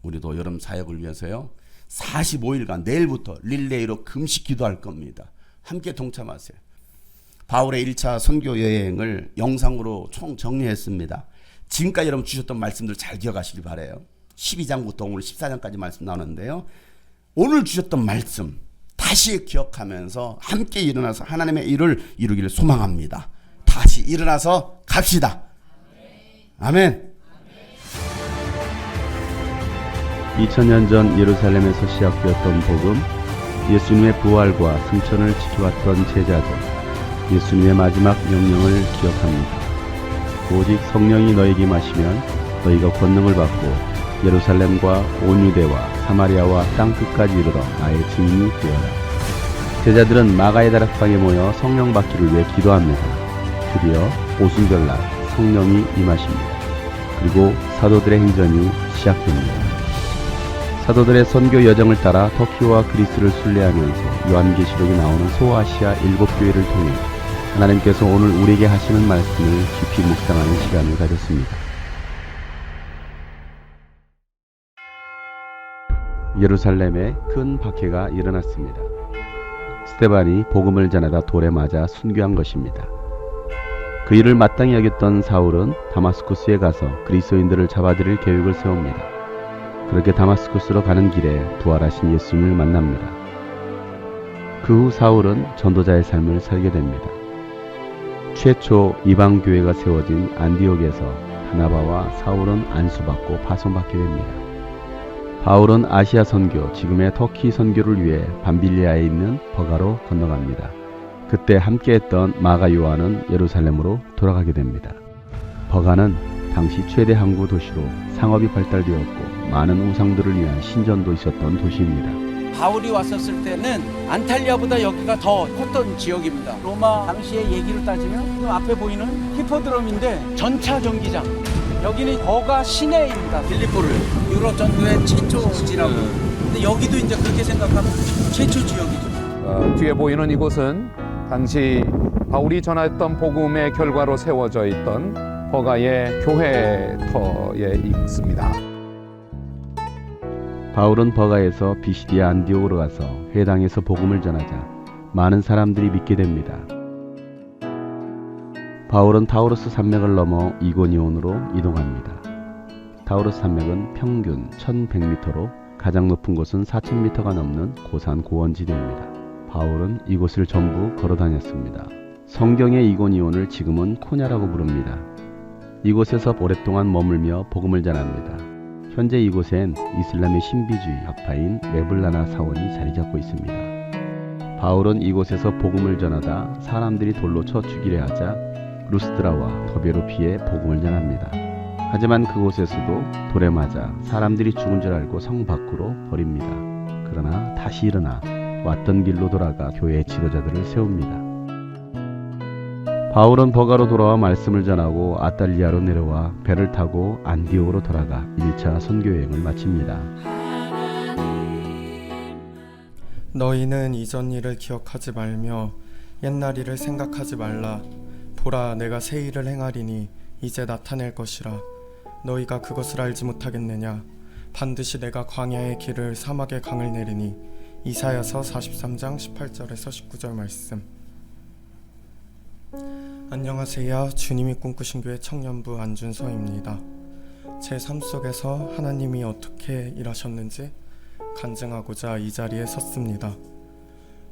우리도 여름 사역을 위해서요, 45일간 내일부터 릴레이로 금식 기도할 겁니다. 함께 동참하세요. 바울의 1차 선교 여행을 영상으로 총 정리했습니다. 지금까지 여러분 주셨던 말씀들 잘 기억하시길 바라요. 12장부터 오늘 14장까지 말씀 나오는데요, 오늘 주셨던 말씀 다시 기억하면서 함께 일어나서 하나님의 일을 이루기를 소망합니다. 다시 일어나서 갑시다. 아멘. 2000년 전 예루살렘에서 시작되었던 복음, 예수님의 부활과 승천을 지켜왔던 제자들, 예수님의 마지막 명령을 기억합니다. 오직 성령이 너에게 임하시면 너희가 권능을 받고 예루살렘과 온 유대와 사마리아와 땅끝까지 이르러 나의 증인이 되어라. 제자들은 마가의 다락방에 모여 성령 받기를 위해 기도합니다. 드디어 오순절날 성령이 임하십니다. 그리고 사도들의 행전이 시작됩니다. 사도들의 선교 여정을 따라 터키와 그리스를 순례하면서 요한계시록에 나오는 소아시아 7교회를 통해 하나님께서 오늘 우리에게 하시는 말씀을 깊이 묵상하는 시간을 가졌습니다. 예루살렘에 큰 박해가 일어났습니다. 스데반이 복음을 전하다 돌에 맞아 순교한 것입니다. 그 일을 마땅히 여겼던 사울은 다마스쿠스에 가서 그리스도인들을 잡아들일 계획을 세웁니다. 그렇게 다마스쿠스로 가는 길에 부활하신 예수님을 만납니다. 그 후 사울은 전도자의 삶을 살게 됩니다. 최초 이방교회가 세워진 안디옥에서 바나바와 사울은 안수받고 파송받게 됩니다. 바울은 아시아 선교, 지금의 터키 선교를 위해 밤빌리아에 있는 버가로 건너갑니다. 그때 함께했던 마가 요한은 예루살렘으로 돌아가게 됩니다. 버가는 당시 최대 항구 도시로 상업이 발달되었고 많은 우상들을 위한 신전도 있었던 도시입니다. 바울이 왔었을 때는 안탈리아보다 여기가 더 컸던 지역입니다. 로마 당시의 얘기를 따지면 그 앞에 보이는 히포드롬인데 전차 경기장, 여기는 버가 시내입니다. 빌립보를 유럽 전도의 최초지라고. 근데 여기도 이제 그렇게 생각하면 최초 지역이죠. 뒤에 보이는 이곳은 당시 바울이 전했던 복음의 결과로 세워져 있던 버가의 교회터에 있습니다. 바울은 버가에서 비시디아 안디옥으로 가서 회당에서 복음을 전하자 많은 사람들이 믿게 됩니다. 바울은 타우루스 산맥을 넘어 이고니온으로 이동합니다. 타우루스 산맥은 평균 1100m로 가장 높은 곳은 4000m가 넘는 고산 고원지대입니다. 바울은 이곳을 전부 걸어 다녔습니다. 성경의 이고니온을 지금은 코냐라고 부릅니다. 이곳에서 오랫동안 머물며 복음을 전합니다. 현재 이곳엔 이슬람의 신비주의 학파인 메블라나 사원이 자리 잡고 있습니다. 바울은 이곳에서 복음을 전하다 사람들이 돌로 쳐 죽이려 하자 루스드라와 더베로 피해 복음을 전합니다. 하지만 그곳에서도 돌에 맞아 사람들이 죽은 줄 알고 성 밖으로 버립니다. 그러나 다시 일어나 왔던 길로 돌아가 교회의 지도자들을 세웁니다. 바울은 버가로 돌아와 말씀을 전하고 아탈리아로 내려와 배를 타고 안디옥으로 돌아가 1차 선교여행을 마칩니다. 너희는 이전 일을 기억하지 말며 옛날 일을 생각하지 말라. 보라, 내가 새 일을 행하리니 이제 나타낼 것이라. 너희가 그것을 알지 못하겠느냐? 반드시 내가 광야의 길을 사막의 강을 내리니. 이사야서 43장 18절에서 19절 말씀. 안녕하세요. 주님이 꿈꾸신 교회 청년부 안준서입니다. 제 삶 속에서 하나님이 어떻게 일하셨는지 간증하고자 이 자리에 섰습니다.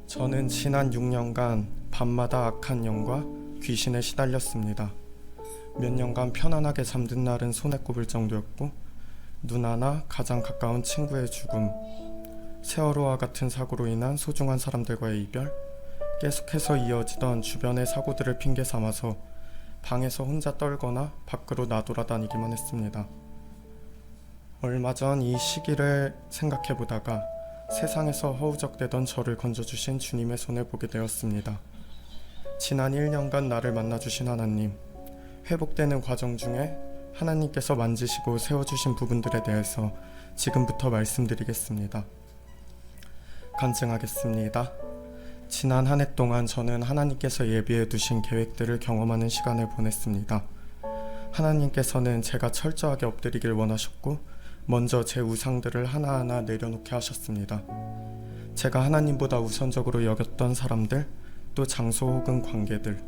저는 지난 6년간 밤마다 악한 영과 귀신에 시달렸습니다. 몇 년간 편안하게 잠든 날은 손에 꼽을 정도였고 누나나 가장 가까운 친구의 죽음, 세월호와 같은 사고로 인한 소중한 사람들과의 이별, 계속해서 이어지던 주변의 사고들을 핑계 삼아서 방에서 혼자 떨거나 밖으로 나돌아다니기만 했습니다. 얼마 전 이 시기를 생각해보다가 세상에서 허우적대던 저를 건져주신 주님의 손을 보게 되었습니다. 지난 1년간 나를 만나주신 하나님, 회복되는 과정 중에 하나님께서 만지시고 세워주신 부분들에 대해서 지금부터 말씀드리겠습니다. 간증하겠습니다. 지난 한 해 동안 저는 하나님께서 예비해 두신 계획들을 경험하는 시간을 보냈습니다. 하나님께서는 제가 철저하게 엎드리길 원하셨고 먼저 제 우상들을 하나하나 내려놓게 하셨습니다. 제가 하나님보다 우선적으로 여겼던 사람들, 또 장소 혹은 관계들,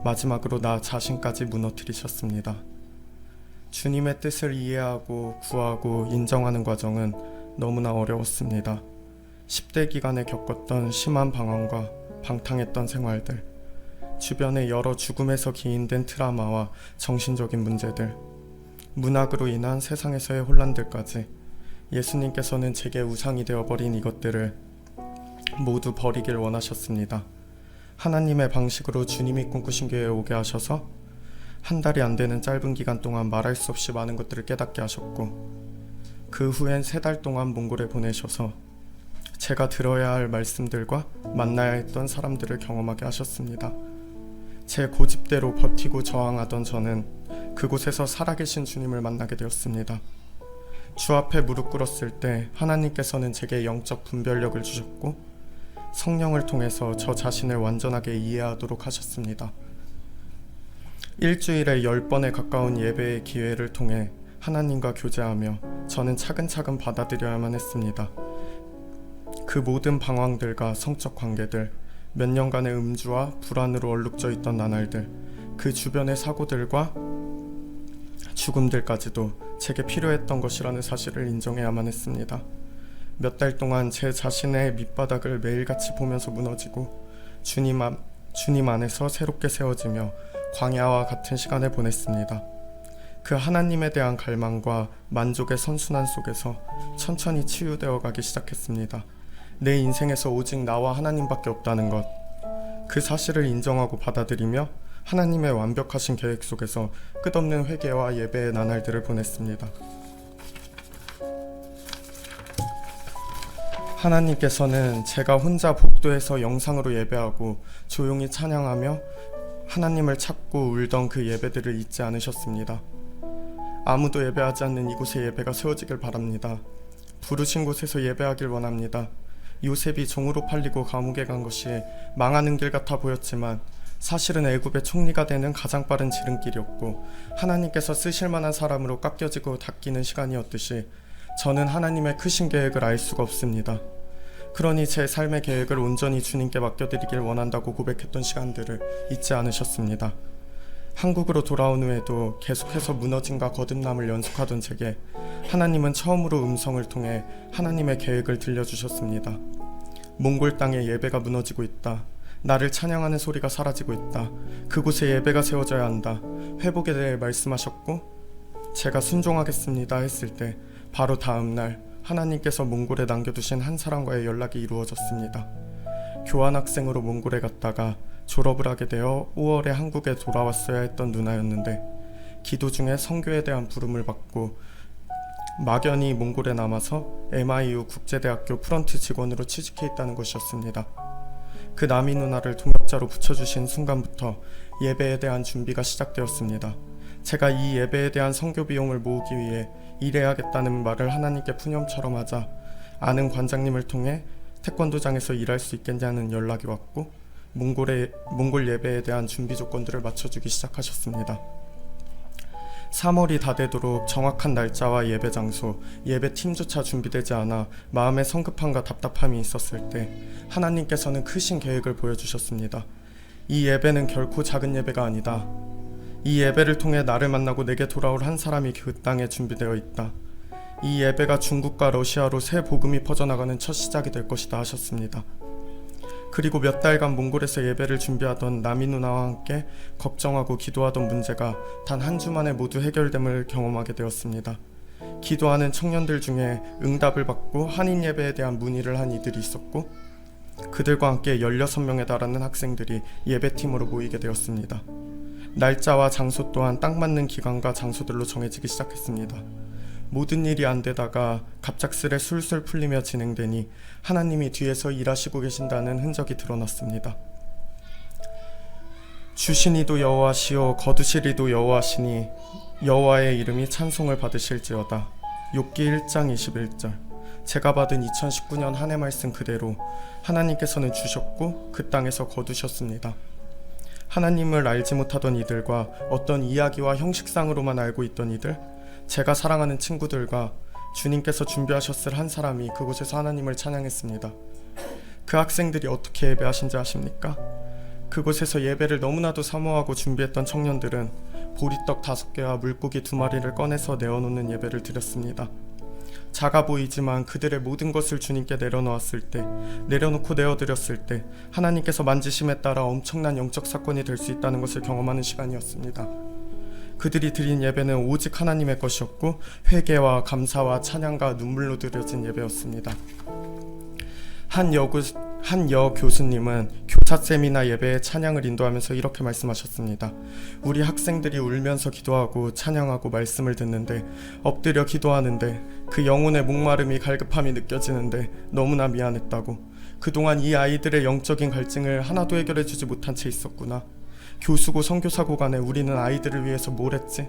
마지막으로 나 자신까지 무너뜨리셨습니다. 주님의 뜻을 이해하고 구하고 인정하는 과정은 너무나 어려웠습니다. 10대 기간에 겪었던 심한 방황과 방탕했던 생활들, 주변의 여러 죽음에서 기인된 트라우마와 정신적인 문제들, 문학으로 인한 세상에서의 혼란들까지 예수님께서는 제게 우상이 되어버린 이것들을 모두 버리길 원하셨습니다. 하나님의 방식으로 주님이 꿈꾸신 교회에 오게 하셔서 한 달이 안 되는 짧은 기간 동안 말할 수 없이 많은 것들을 깨닫게 하셨고, 그 후엔 3달 동안 몽골에 보내셔서 제가 들어야 할 말씀들과 만나야 했던 사람들을 경험하게 하셨습니다. 제 고집대로 버티고 저항하던 저는 그곳에서 살아계신 주님을 만나게 되었습니다. 주 앞에 무릎 꿇었을 때 하나님께서는 제게 영적 분별력을 주셨고 성령을 통해서 저 자신을 완전하게 이해하도록 하셨습니다. 일주일에 10번에 가까운 예배의 기회를 통해 하나님과 교제하며 저는 차근차근 받아들여야만 했습니다. 그 모든 방황들과 성적 관계들, 몇 년간의 음주와 불안으로 얼룩져 있던 나날들, 그 주변의 사고들과 죽음들까지도 제게 필요했던 것이라는 사실을 인정해야만 했습니다. 몇 달 동안 제 자신의 밑바닥을 매일같이 보면서 무너지고 주님 안에서 새롭게 세워지며 광야와 같은 시간을 보냈습니다. 그 하나님에 대한 갈망과 만족의 선순환 속에서 천천히 치유되어 가기 시작했습니다. 내 인생에서 오직 나와 하나님밖에 없다는 것, 그 사실을 인정하고 받아들이며 하나님의 완벽하신 계획 속에서 끝없는 회개와 예배의 나날들을 보냈습니다. 하나님께서는 제가 혼자 복도에서 영상으로 예배하고 조용히 찬양하며 하나님을 찾고 울던 그 예배들을 잊지 않으셨습니다. 아무도 예배하지 않는 이곳에 예배가 세워지길 바랍니다. 부르신 곳에서 예배하길 원합니다. 요셉이 종으로 팔리고 감옥에 간 것이 망하는 길 같아 보였지만 사실은 애굽의 총리가 되는 가장 빠른 지름길이었고 하나님께서 쓰실 만한 사람으로 깎여지고 닦이는 시간이었듯이 저는 하나님의 크신 계획을 알 수가 없습니다. 그러니 제 삶의 계획을 온전히 주님께 맡겨드리길 원한다고 고백했던 시간들을 잊지 않으셨습니다. 한국으로 돌아온 후에도 계속해서 무너짐과 거듭남을 연속하던 제게 하나님은 처음으로 음성을 통해 하나님의 계획을 들려주셨습니다. 몽골 땅에 예배가 무너지고 있다. 나를 찬양하는 소리가 사라지고 있다. 그곳에 예배가 세워져야 한다. 회복에 대해 말씀하셨고 제가 순종하겠습니다 했을 때 바로 다음 날 하나님께서 몽골에 남겨두신 한 사람과의 연락이 이루어졌습니다. 교환학생으로 몽골에 갔다가 졸업을 하게 되어 5월에 한국에 돌아왔어야 했던 누나였는데 기도 중에 선교에 대한 부름을 받고 막연히 몽골에 남아서 MIU 국제대학교 프런트 직원으로 취직해 있다는 것이었습니다. 그 남이 누나를 동역자로 붙여주신 순간부터 예배에 대한 준비가 시작되었습니다. 제가 이 예배에 대한 선교 비용을 모으기 위해 일해야겠다는 말을 하나님께 푸념처럼 하자 아는 관장님을 통해 태권도장에서 일할 수 있겠냐는 연락이 왔고 몽골 예배에 대한 준비 조건들을 맞춰주기 시작하셨습니다. 3월이 다 되도록 정확한 날짜와 예배 장소, 예배팀조차 준비되지 않아 마음에 성급함과 답답함이 있었을 때 하나님께서는 크신 계획을 보여주셨습니다. 이 예배는 결코 작은 예배가 아니다. 이 예배를 통해 나를 만나고 내게 돌아올 한 사람이 그 땅에 준비되어 있다. 이 예배가 중국과 러시아로 새 복음이 퍼져나가는 첫 시작이 될 것이다 하셨습니다. 그리고 몇 달간 몽골에서 예배를 준비하던 남이 누나와 함께 걱정하고 기도하던 문제가 단 한 주 만에 모두 해결됨을 경험하게 되었습니다. 기도하는 청년들 중에 응답을 받고 한인 예배에 대한 문의를 한 이들이 있었고 그들과 함께 16명에 달하는 학생들이 예배팀으로 모이게 되었습니다. 날짜와 장소 또한 딱 맞는 기간과 장소들로 정해지기 시작했습니다. 모든 일이 안 되다가 갑작스레 술술 풀리며 진행되니 하나님이 뒤에서 일하시고 계신다는 흔적이 드러났습니다. 주시니도 여호와시요 거두시리도 여호와시니 여호와의 이름이 찬송을 받으실지어다. 욥기 1장 21절. 제가 받은 2019년 한 해 말씀 그대로 하나님께서는 주셨고 그 땅에서 거두셨습니다. 하나님을 알지 못하던 이들과 어떤 이야기와 형식상으로만 알고 있던 이들, 제가 사랑하는 친구들과 주님께서 준비하셨을 한 사람이 그곳에서 하나님을 찬양했습니다. 그 학생들이 어떻게 예배하신지 아십니까? 그곳에서 예배를 너무나도 사모하고 준비했던 청년들은 보리떡 5개와 물고기 2마리를 꺼내서 내어놓는 예배를 드렸습니다. 작아 보이지만 그들의 모든 것을 주님께 내려놓았을 때, 내려놓고 내어드렸을 때 하나님께서 만지심에 따라 엄청난 영적 사건이 될 수 있다는 것을 경험하는 시간이었습니다. 그들이 드린 예배는 오직 하나님의 것이었고 회개와 감사와 찬양과 눈물로 드려진 예배였습니다. 한 여교수님은 교사 세미나 예배에 찬양을 인도하면서 이렇게 말씀하셨습니다. 우리 학생들이 울면서 기도하고 찬양하고 말씀을 듣는데 엎드려 기도하는데 그 영혼의 목마름이 갈급함이 느껴지는데 너무나 미안했다고. 그동안 이 아이들의 영적인 갈증을 하나도 해결해주지 못한 채 있었구나. 교수고 선교사고 간에 우리는 아이들을 위해서 뭘 했지?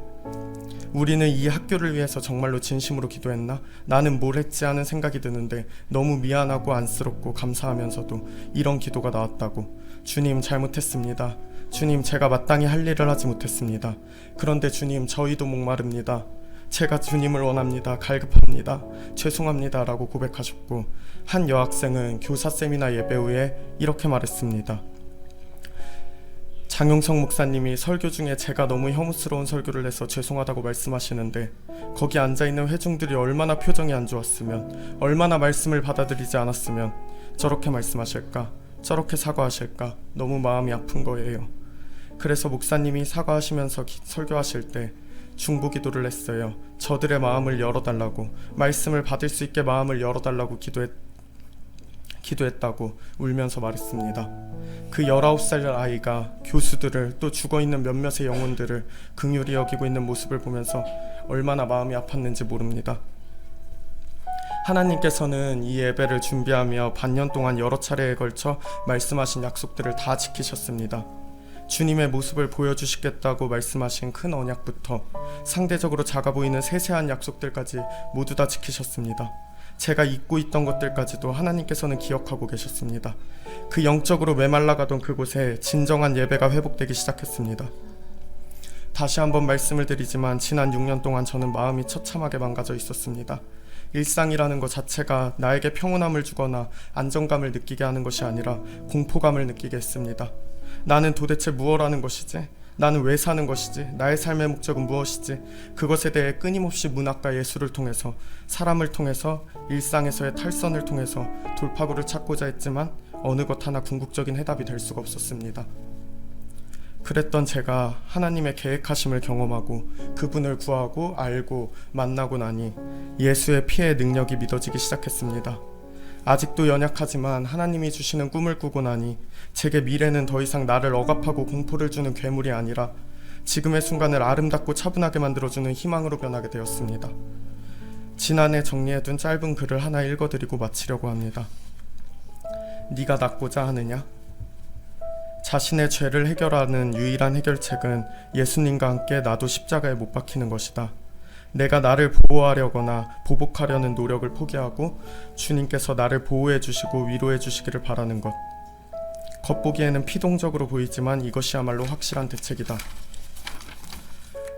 우리는 이 학교를 위해서 정말로 진심으로 기도했나? 나는 뭘 했지 하는 생각이 드는데 너무 미안하고 안쓰럽고 감사하면서도 이런 기도가 나왔다고. 주님, 잘못했습니다. 주님, 제가 마땅히 할 일을 하지 못했습니다. 그런데 주님, 저희도 목마릅니다. 제가 주님을 원합니다. 갈급합니다. 죄송합니다. 라고 고백하셨고, 한 여학생은 교사 세미나 예배 후에 이렇게 말했습니다. 장용석 목사님이 설교 중에 제가 너무 혐오스러운 설교를 해서 죄송하다고 말씀하시는데, 거기 앉아있는 회중들이 얼마나 표정이 안 좋았으면, 얼마나 말씀을 받아들이지 않았으면 저렇게 말씀하실까, 저렇게 사과하실까, 너무 마음이 아픈 거예요. 그래서 목사님이 사과하시면서 설교하실 때 중보기도를 했어요. 저들의 마음을 열어달라고, 말씀을 받을 수 있게 마음을 열어달라고 기도했다고 울면서 말했습니다. 그 19살 아이가 교수들을, 또 죽어있는 몇몇의 영혼들을 긍휼히 여기고 있는 모습을 보면서 얼마나 마음이 아팠는지 모릅니다. 하나님께서는 이 예배를 준비하며 반년 동안 여러 차례에 걸쳐 말씀하신 약속들을 다 지키셨습니다. 주님의 모습을 보여주시겠다고 말씀하신 큰 언약부터 상대적으로 작아 보이는 세세한 약속들까지 모두 다 지키셨습니다. 제가 잊고 있던 것들까지도 하나님께서는 기억하고 계셨습니다. 그 영적으로 메말라가던 그곳에 진정한 예배가 회복되기 시작했습니다. 다시 한번 말씀을 드리지만 지난 6년 동안 저는 마음이 처참하게 망가져 있었습니다. 일상이라는 것 자체가 나에게 평온함을 주거나 안정감을 느끼게 하는 것이 아니라 공포감을 느끼게 했습니다. 나는 도대체 무엇 하는 것이지? 나는 왜 사는 것이지? 나의 삶의 목적은 무엇이지? 그것에 대해 끊임없이 문학과 예술을 통해서, 사람을 통해서, 일상에서의 탈선을 통해서 돌파구를 찾고자 했지만 어느 것 하나 궁극적인 해답이 될 수가 없었습니다. 그랬던 제가 하나님의 계획하심을 경험하고 그분을 구하고 알고 만나고 나니 예수의 피의 능력이 믿어지기 시작했습니다. 아직도 연약하지만 하나님이 주시는 꿈을 꾸고 나니 제게 미래는 더 이상 나를 억압하고 공포를 주는 괴물이 아니라 지금의 순간을 아름답고 차분하게 만들어주는 희망으로 변하게 되었습니다. 지난해 정리해둔 짧은 글을 하나 읽어드리고 마치려고 합니다. 네가 낫고자 하느냐? 자신의 죄를 해결하는 유일한 해결책은 예수님과 함께 나도 십자가에 못 박히는 것이다. 내가 나를 보호하려거나 보복하려는 노력을 포기하고 주님께서 나를 보호해 주시고 위로해 주시기를 바라는 것. 겉보기에는 피동적으로 보이지만 이것이야말로 확실한 대책이다.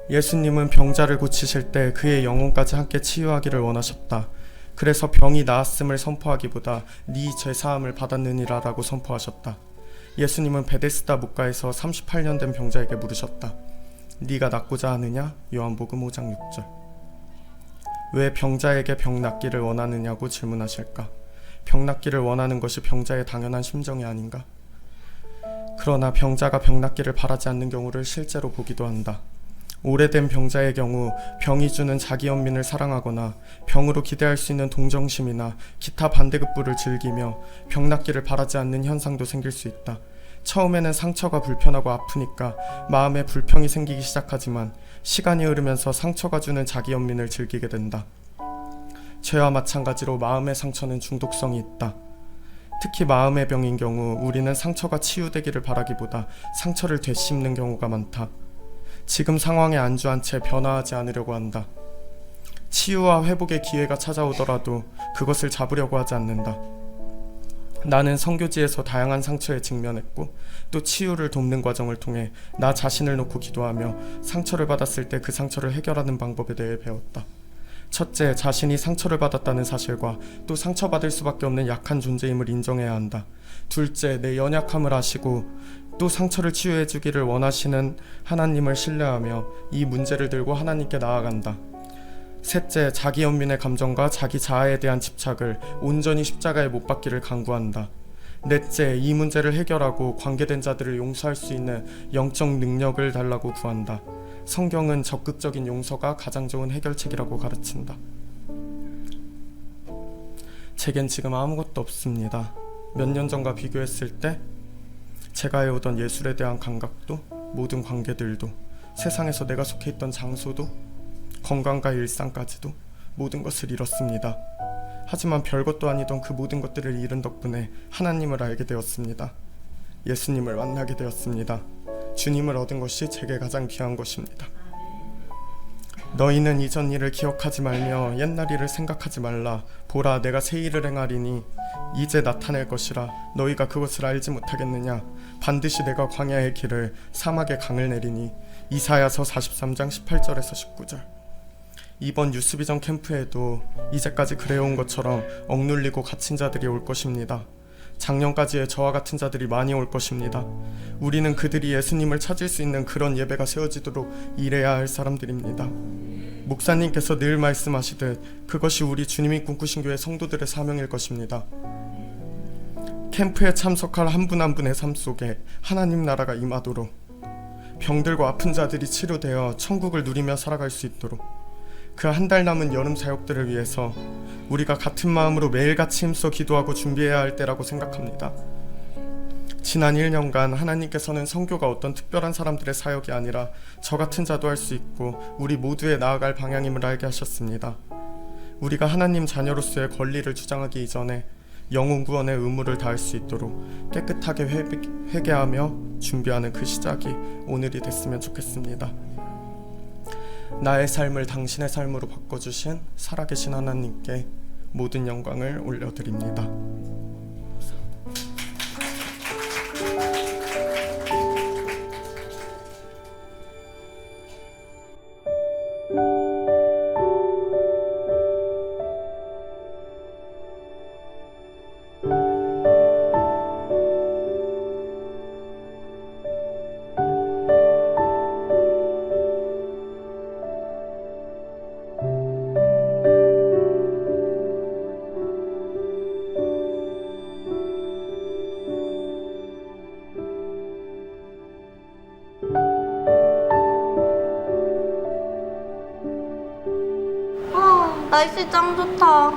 예수님은 병자를 고치실 때 그의 영혼까지 함께 치유하기를 원하셨다. 그래서 병이 나았음을 선포하기보다 네 죄사함을 받았느니라 라고 선포하셨다. 예수님은 베데스다 목가에서 38년 된 병자에게 물으셨다. 네가 낫고자 하느냐? 요한복음 5장 6절. 왜 병자에게 병 낫기를 원하느냐고 질문하실까? 병 낫기를 원하는 것이 병자의 당연한 심정이 아닌가? 그러나 병자가 병 낫기를 바라지 않는 경우를 실제로 보기도 한다. 오래된 병자의 경우 병이 주는 자기 연민을 사랑하거나 병으로 기대할 수 있는 동정심이나 기타 반대급부를 즐기며 병 낫기를 바라지 않는 현상도 생길 수 있다. 처음에는 상처가 불편하고 아프니까 마음에 불평이 생기기 시작하지만 시간이 흐르면서 상처가 주는 자기 연민을 즐기게 된다. 죄와 마찬가지로 마음의 상처는 중독성이 있다. 특히 마음의 병인 경우 우리는 상처가 치유되기를 바라기보다 상처를 되씹는 경우가 많다. 지금 상황에 안주한 채 변화하지 않으려고 한다. 치유와 회복의 기회가 찾아오더라도 그것을 잡으려고 하지 않는다. 나는 선교지에서 다양한 상처에 직면했고 또 치유를 돕는 과정을 통해 나 자신을 놓고 기도하며 상처를 받았을 때 그 상처를 해결하는 방법에 대해 배웠다. 첫째, 자신이 상처를 받았다는 사실과 또 상처받을 수밖에 없는 약한 존재임을 인정해야 한다. 둘째, 내 연약함을 아시고 또 상처를 치유해 주기를 원하시는 하나님을 신뢰하며 이 문제를 들고 하나님께 나아간다. 셋째, 자기 연민의 감정과 자기 자아에 대한 집착을 온전히 십자가에 못 박기를 간구한다. 넷째, 이 문제를 해결하고 관계된 자들을 용서할 수 있는 영적 능력을 달라고 구한다. 성경은 적극적인 용서가 가장 좋은 해결책이라고 가르친다. 제겐 지금 아무것도 없습니다. 몇 년 전과 비교했을 때 제가 해오던 예술에 대한 감각도, 모든 관계들도, 세상에서 내가 속해 있던 장소도, 건강과 일상까지도 모든 것을 잃었습니다. 하지만 별것도 아니던 그 모든 것들을 잃은 덕분에 하나님을 알게 되었습니다. 예수님을 만나게 되었습니다. 주님을 얻은 것이 제게 가장 귀한 것입니다. 너희는 이전 일을 기억하지 말며 옛날 일을 생각하지 말라. 보라, 내가 새 일을 행하리니 이제 나타낼 것이라. 너희가 그것을 알지 못하겠느냐? 반드시 내가 광야의 길을 사막의 강을 내리니. 이사야서 43장 18절에서 19절. 이번 유스비전 캠프에도 이제까지 그래온 것처럼 억눌리고 갇힌 자들이 올 것입니다. 작년까지의 저와 같은 자들이 많이 올 것입니다. 우리는 그들이 예수님을 찾을 수 있는 그런 예배가 세워지도록 일해야 할 사람들입니다. 목사님께서 늘 말씀하시듯 그것이 우리 주님이 꿈꾸신 교회 성도들의 사명일 것입니다. 캠프에 참석할 한 분 한 분의 삶 속에 하나님 나라가 임하도록, 병들고 아픈 자들이 치료되어 천국을 누리며 살아갈 수 있도록, 그 한 달 남은 여름 사역들을 위해서 우리가 같은 마음으로 매일같이 힘써 기도하고 준비해야 할 때라고 생각합니다. 지난 1년간 하나님께서는 선교가 어떤 특별한 사람들의 사역이 아니라 저 같은 자도 할 수 있고 우리 모두의 나아갈 방향임을 알게 하셨습니다. 우리가 하나님 자녀로서의 권리를 주장하기 이전에 영혼 구원의 의무를 다할 수 있도록 깨끗하게 회개하며 준비하는 그 시작이 오늘이 됐으면 좋겠습니다. 나의 삶을 당신의 삶으로 바꿔주신 살아계신 하나님께 모든 영광을 올려드립니다. 날씨 짱 좋다.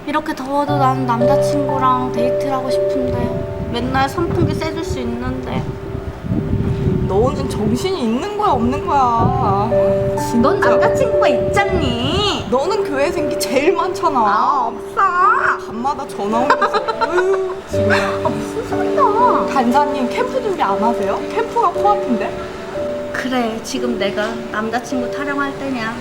이렇게 더워도 나는 남자친구랑 데이트를 하고 싶은데 맨날 선풍기 쐬줄 수 있는데. 너는 정신이 있는 거야 없는 거야? 넌 남자친구가 있잖니. 너는 교회 생기 제일 많잖아. 없어. 밤마다 전화 오면서 어휴 지금 무슨 소리야. 간사님 캠프 준비 안 하세요? 캠프가 코앞인데? 그래, 지금 내가 남자친구 타령할 때냐.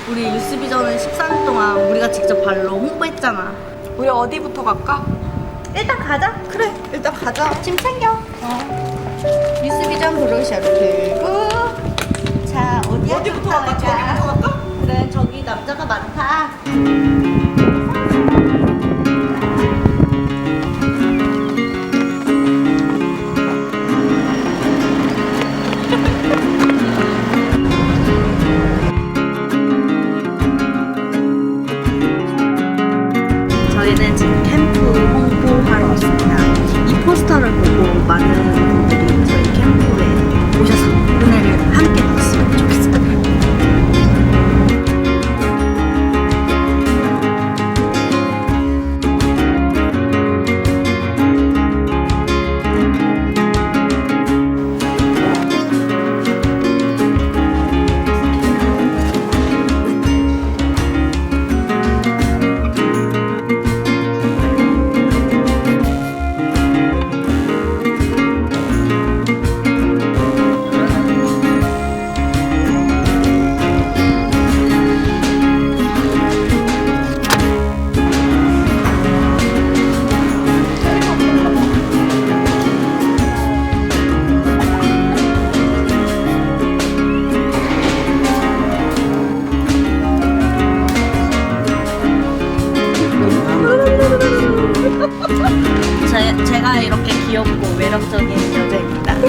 우리 유스비전은 14년 동안 우리가 직접 발로 홍보했잖아. 우리 어디부터 갈까? 일단 가자. 그래 일단 가자. 짐 챙겨. 유스비전 브로셔를 들고. 자, 어디부터 갈까? 저기부터 갈까? 그래, 저기 남자가 많다. 저희는 지금 캠프 홍보하러 왔습니다. 이 포스터를 보고 많은 분들이 저희 캠프에 오셔서 은혜를 함께 받았으면 좋겠어요. 제가 이렇게 귀엽고 매력적인 여자입니다.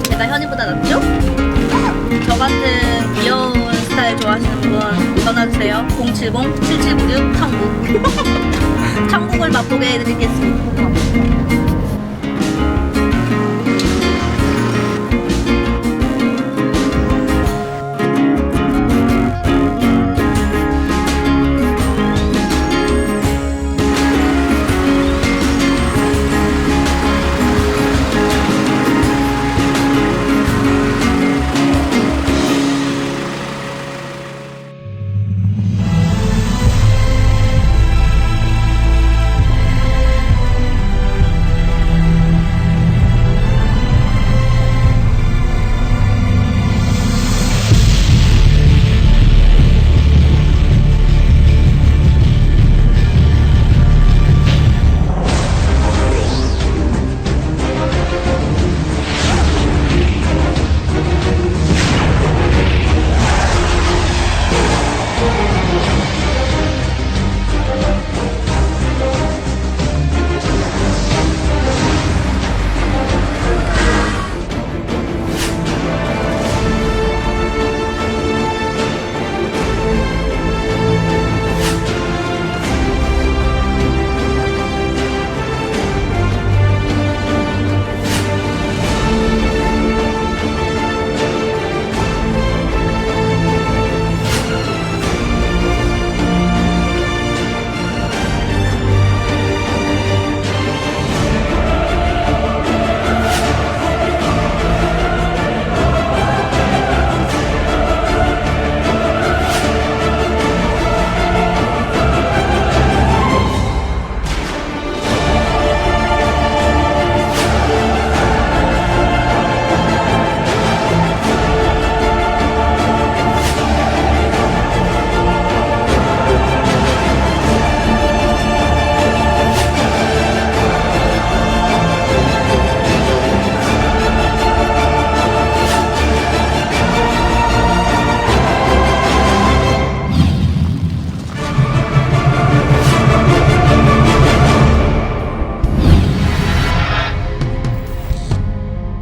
제가 현이보다 낫죠? 저 같은 귀여운 스타일 좋아하시는 분 전화주세요. 070-7796-천국. 천국을 맛보게 해드리겠습니다.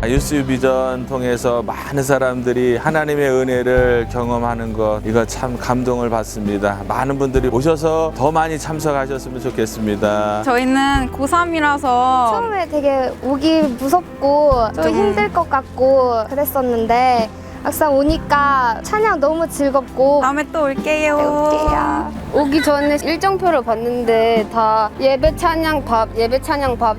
유스비전 통해서 많은 사람들이 하나님의 은혜를 경험하는 것, 이거 참 감동을 받습니다. 많은 분들이 오셔서 더 많이 참석하셨으면 좋겠습니다. 저희는 고3이라서 처음에 되게 오기 무섭고 좀 힘들 것 같고 그랬었는데 막상 오니까 찬양 너무 즐겁고 다음에 또 올게요. 오기 전에 일정표를 봤는데 다 예배 찬양 밥,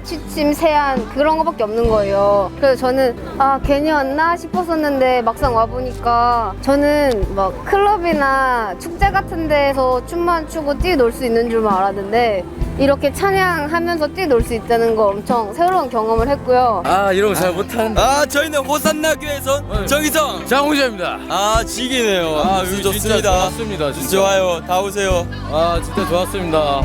취침, 세안 그런 거밖에 없는 거예요. 그래서 저는 괜히 왔나 싶었었는데 막상 와보니까 저는 막 클럽이나 축제 같은 데에서 춤만 추고 뛰놀 수 있는 줄만 알았는데 이렇게 찬양하면서 뛰놀 수 있다는 거 엄청 새로운 경험을 했고요. 이런 거 잘 못하는데. 저희는 호산나 교회에서 정희성 장홍재입니다. 지기네요. 좋습니다. 좋았습니다. 진짜. 좋아요. 다 오세요. 진짜 좋았습니다.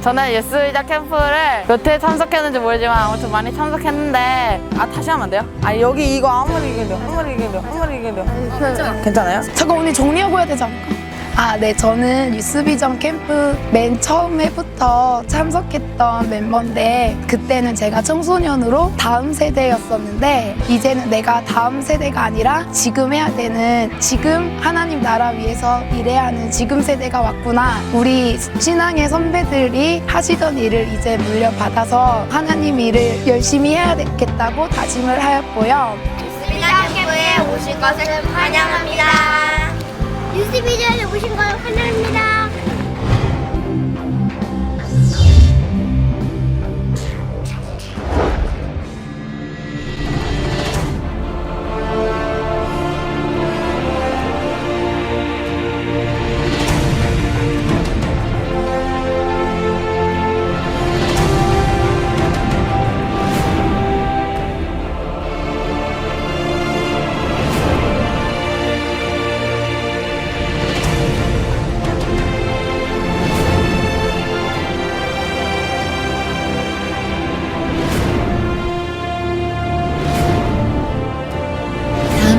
저는 예스이자 캠프를 몇 회 참석했는지 모르지만 아무튼 많이 참석했는데 다시 하면 안 돼요? 여기 이거 아무리 이겨도 괜찮아요? 잠깐 언니 정리하고 해야 되지 않을까? 네, 저는 유스비전 캠프 맨 처음 해부터 참석했던 멤버인데 그때는 제가 청소년으로 다음 세대였었는데 이제는 내가 다음 세대가 아니라 지금 해야 되는, 지금 하나님 나라 위해서 일해야 하는 지금 세대가 왔구나. 우리 신앙의 선배들이 하시던 일을 이제 물려받아서 하나님 일을 열심히 해야 되겠다고 다짐을 하였고요. 유스비전 캠프에 오신 것을 환영합니다. 유스비전에 오신 걸 환영합니다.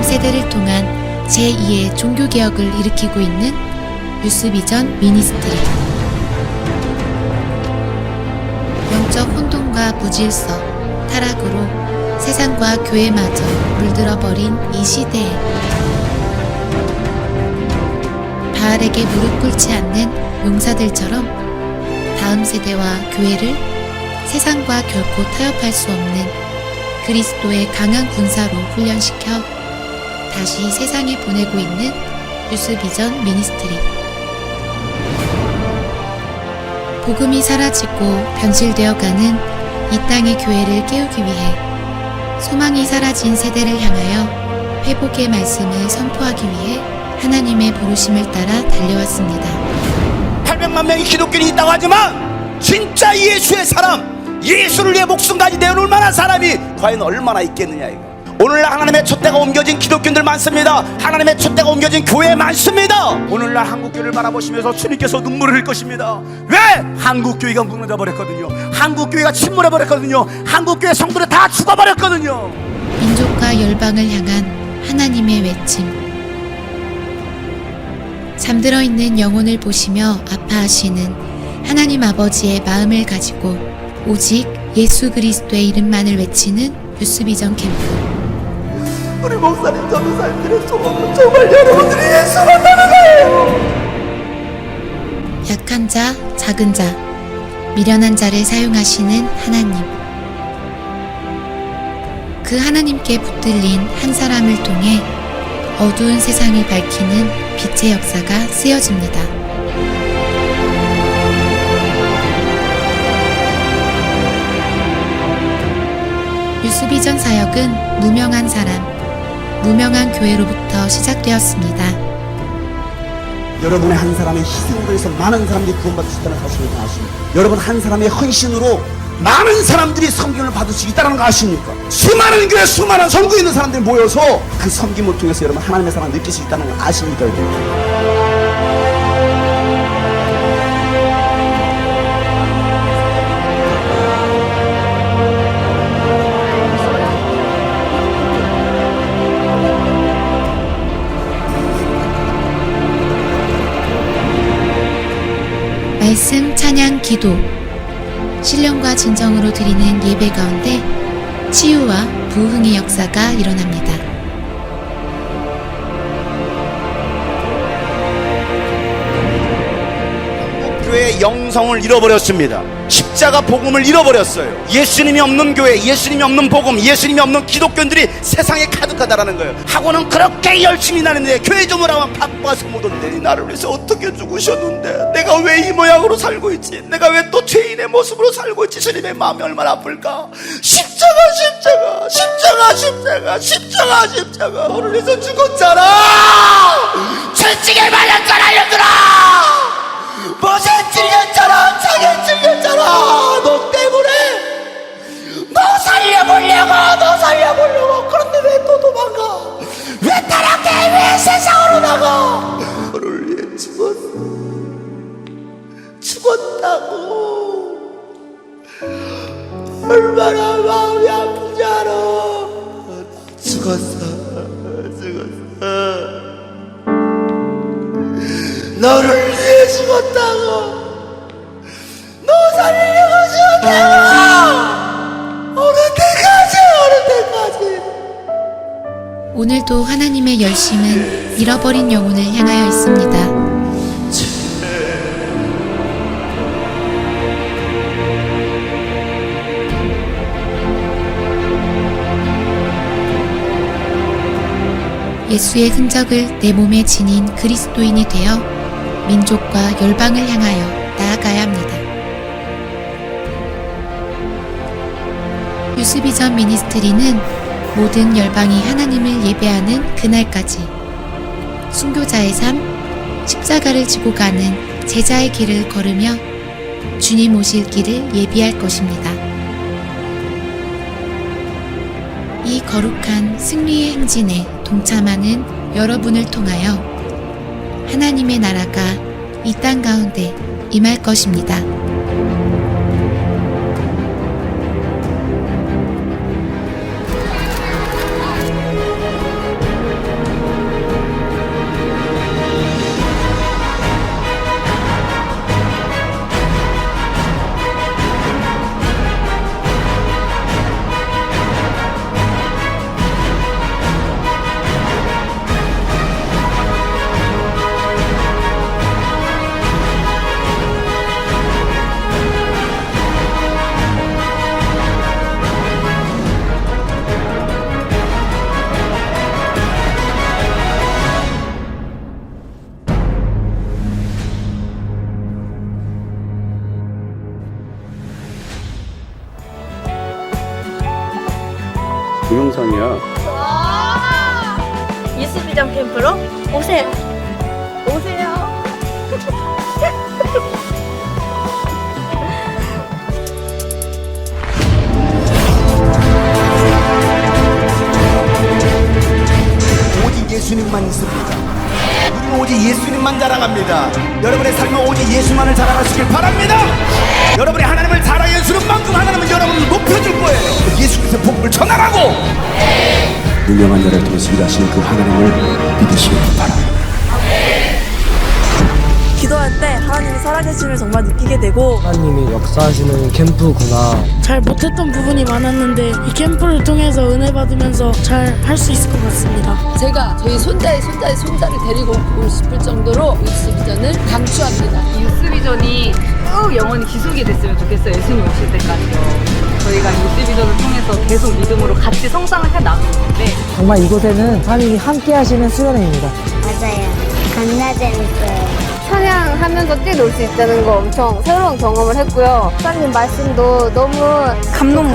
세대를 통한 제2의 종교개혁을 일으키고 있는 유스비전 미니스트리. 영적 혼돈과 무질서, 타락으로 세상과 교회마저 물들어버린 이 시대에 바알에게 무릎 꿇지 않는 용사들처럼 다음 세대와 교회를 세상과 결코 타협할 수 없는 그리스도의 강한 군사로 훈련시켜 다시 세상에 보내고 있는 유스비전 미니스트리. 복음이 사라지고 변질되어가는 이 땅의 교회를 깨우기 위해 소망이 사라진 세대를 향하여 회복의 말씀을 선포하기 위해 하나님의 부르심을 따라 달려왔습니다. 800만 명의 기독교인이 있다고 하지만 진짜 예수의 사람, 예수를 위해 목숨까지 내어놓을 만한 사람이 과연 얼마나 있겠느냐 이거. 오늘날 하나님의 촛대가 옮겨진 기독교인들 많습니다. 하나님의 촛대가 옮겨진 교회 많습니다. 오늘날 한국교회를 바라보시면서 주님께서 눈물을 흘릴 것입니다. 왜? 한국교회가 무너져 버렸거든요. 한국교회가 침몰해 버렸거든요. 한국교회 성도들 다 죽어버렸거든요. 민족과 열방을 향한 하나님의 외침. 잠들어 있는 영혼을 보시며 아파하시는 하나님 아버지의 마음을 가지고 오직 예수 그리스도의 이름만을 외치는 유스비전 캠프. 우리 목사님 전도사님들의 소망은 정말 여러분들이 예수 만나는 거예요. 약한 자, 작은 자, 미련한 자를 사용하시는 하나님. 그 하나님께 붙들린 한 사람을 통해 어두운 세상을 밝히는 빛의 역사가 쓰여집니다. 유스비전 사역은 무명한 사람, 무명한 교회로부터 시작되었습니다. 여러분의 한 사람의 희생으로 해서 많은 사람들이 구원받을 수 있다는 사실을 아십니까? 여러분 한 사람의 헌신으로 많은 사람들이 섬김을 받을 수 있다는 거 아십니까? 수많은 교회 수많은 선구 있는 사람들이 모여서 그 섬김을 통해서 여러분 하나님의 사랑을 느낄 수 있다는 거 아십니까? 말씀, 찬양, 기도, 신령과 진정으로 드리는 예배 가운데 치유와 부흥의 역사가 일어납니다. 교회의 영성을 잃어버렸습니다. 십자가 복음을 잃어버렸어요. 예수님이 없는 교회, 예수님이 없는 복음, 예수님이 없는 기독교인들이 세상에 가득하다라는 거예요. 학원은 그렇게 열심히 다니는데 교회 좀 오라면 바빠서 못 온대. 나를 위해서 어떻게 죽으셨는데 내가 왜 이 모양으로 살고 있지? 내가 왜 또 죄인의 모습으로 살고 있지? 주님의 마음이 얼마나 아플까? 십자가 십자가 십자가 십자가 십자가 십자가 너를 위해서 죽었잖아. 채찍에 말렸잖아 얘들아. 못에 찔렸잖아. 창에 찔렸잖아. 너 때문에. 너 살려보려고. 그런데 왜 또 도망가? 왜 타락해? 왜 세상으로 나가? 너를 위해 죽었다고. 얼마나 마음이 아프지 않아. 죽었어. 너를 위해 죽었다고. 너 살리려고 죽었다고. 어느 때까지. 오늘도 하나님의 열심은 잃어버린 영혼을 향하여 있습니다. 예수의 흔적을 내 몸에 지닌 그리스도인이 되어 민족과 열방을 향하여 나아가야 합니다. 유스비전 미니스트리는 모든 열방이 하나님을 예배하는 그날까지 순교자의 삶, 십자가를 지고 가는 제자의 길을 걸으며 주님 오실 길을 예비할 것입니다. 이 거룩한 승리의 행진에 동참하는 여러분을 통하여 하나님의 나라가 이 땅 가운데 임할 것입니다. 동영상이야. 유스비전 캠프로 오세요. 오직 예수님만 있습니다. 우리는 오직 예수님만 자랑합니다. 여러분의 삶은 오직 예수만을 자랑하시길 바랍니다. 여러분이 하나님을 자랑해 주는 만큼 하나님은 여러분을 높여줄 거예요. 예수 그리스도의 복음을 전하라고. 유명한 자를 통해서 일하시는 그 하나님을 믿으시길 바랍니다. 기도할 때 하나님이 살아계심을 정말 느끼게 되고 하나님이 역사하시는 캠프구나. 잘 못했던 부분이 많았는데 이 캠프를 통해서 은혜 받으면서 잘 할 수 있을 것 같습니다. 제가 저희 손자의 손자를 데리고 오고 싶을 정도로 유스비전을 강추합니다. 유스비전이 꼭 영원히 지속이 됐으면 좋겠어요. 예수님 오실 때까지요. 저희가 유스비전을 통해서 계속 믿음으로 같이 성장을 해 나가고 있는데 정말 이곳에는 하나님이 함께 하시는 수련회입니다. 맞아요. 겁나 재밌어요. 찬양하면서 뛰놀 수 있다는 거 엄청 새로운 경험을 했고요. 목사님 말씀도 너무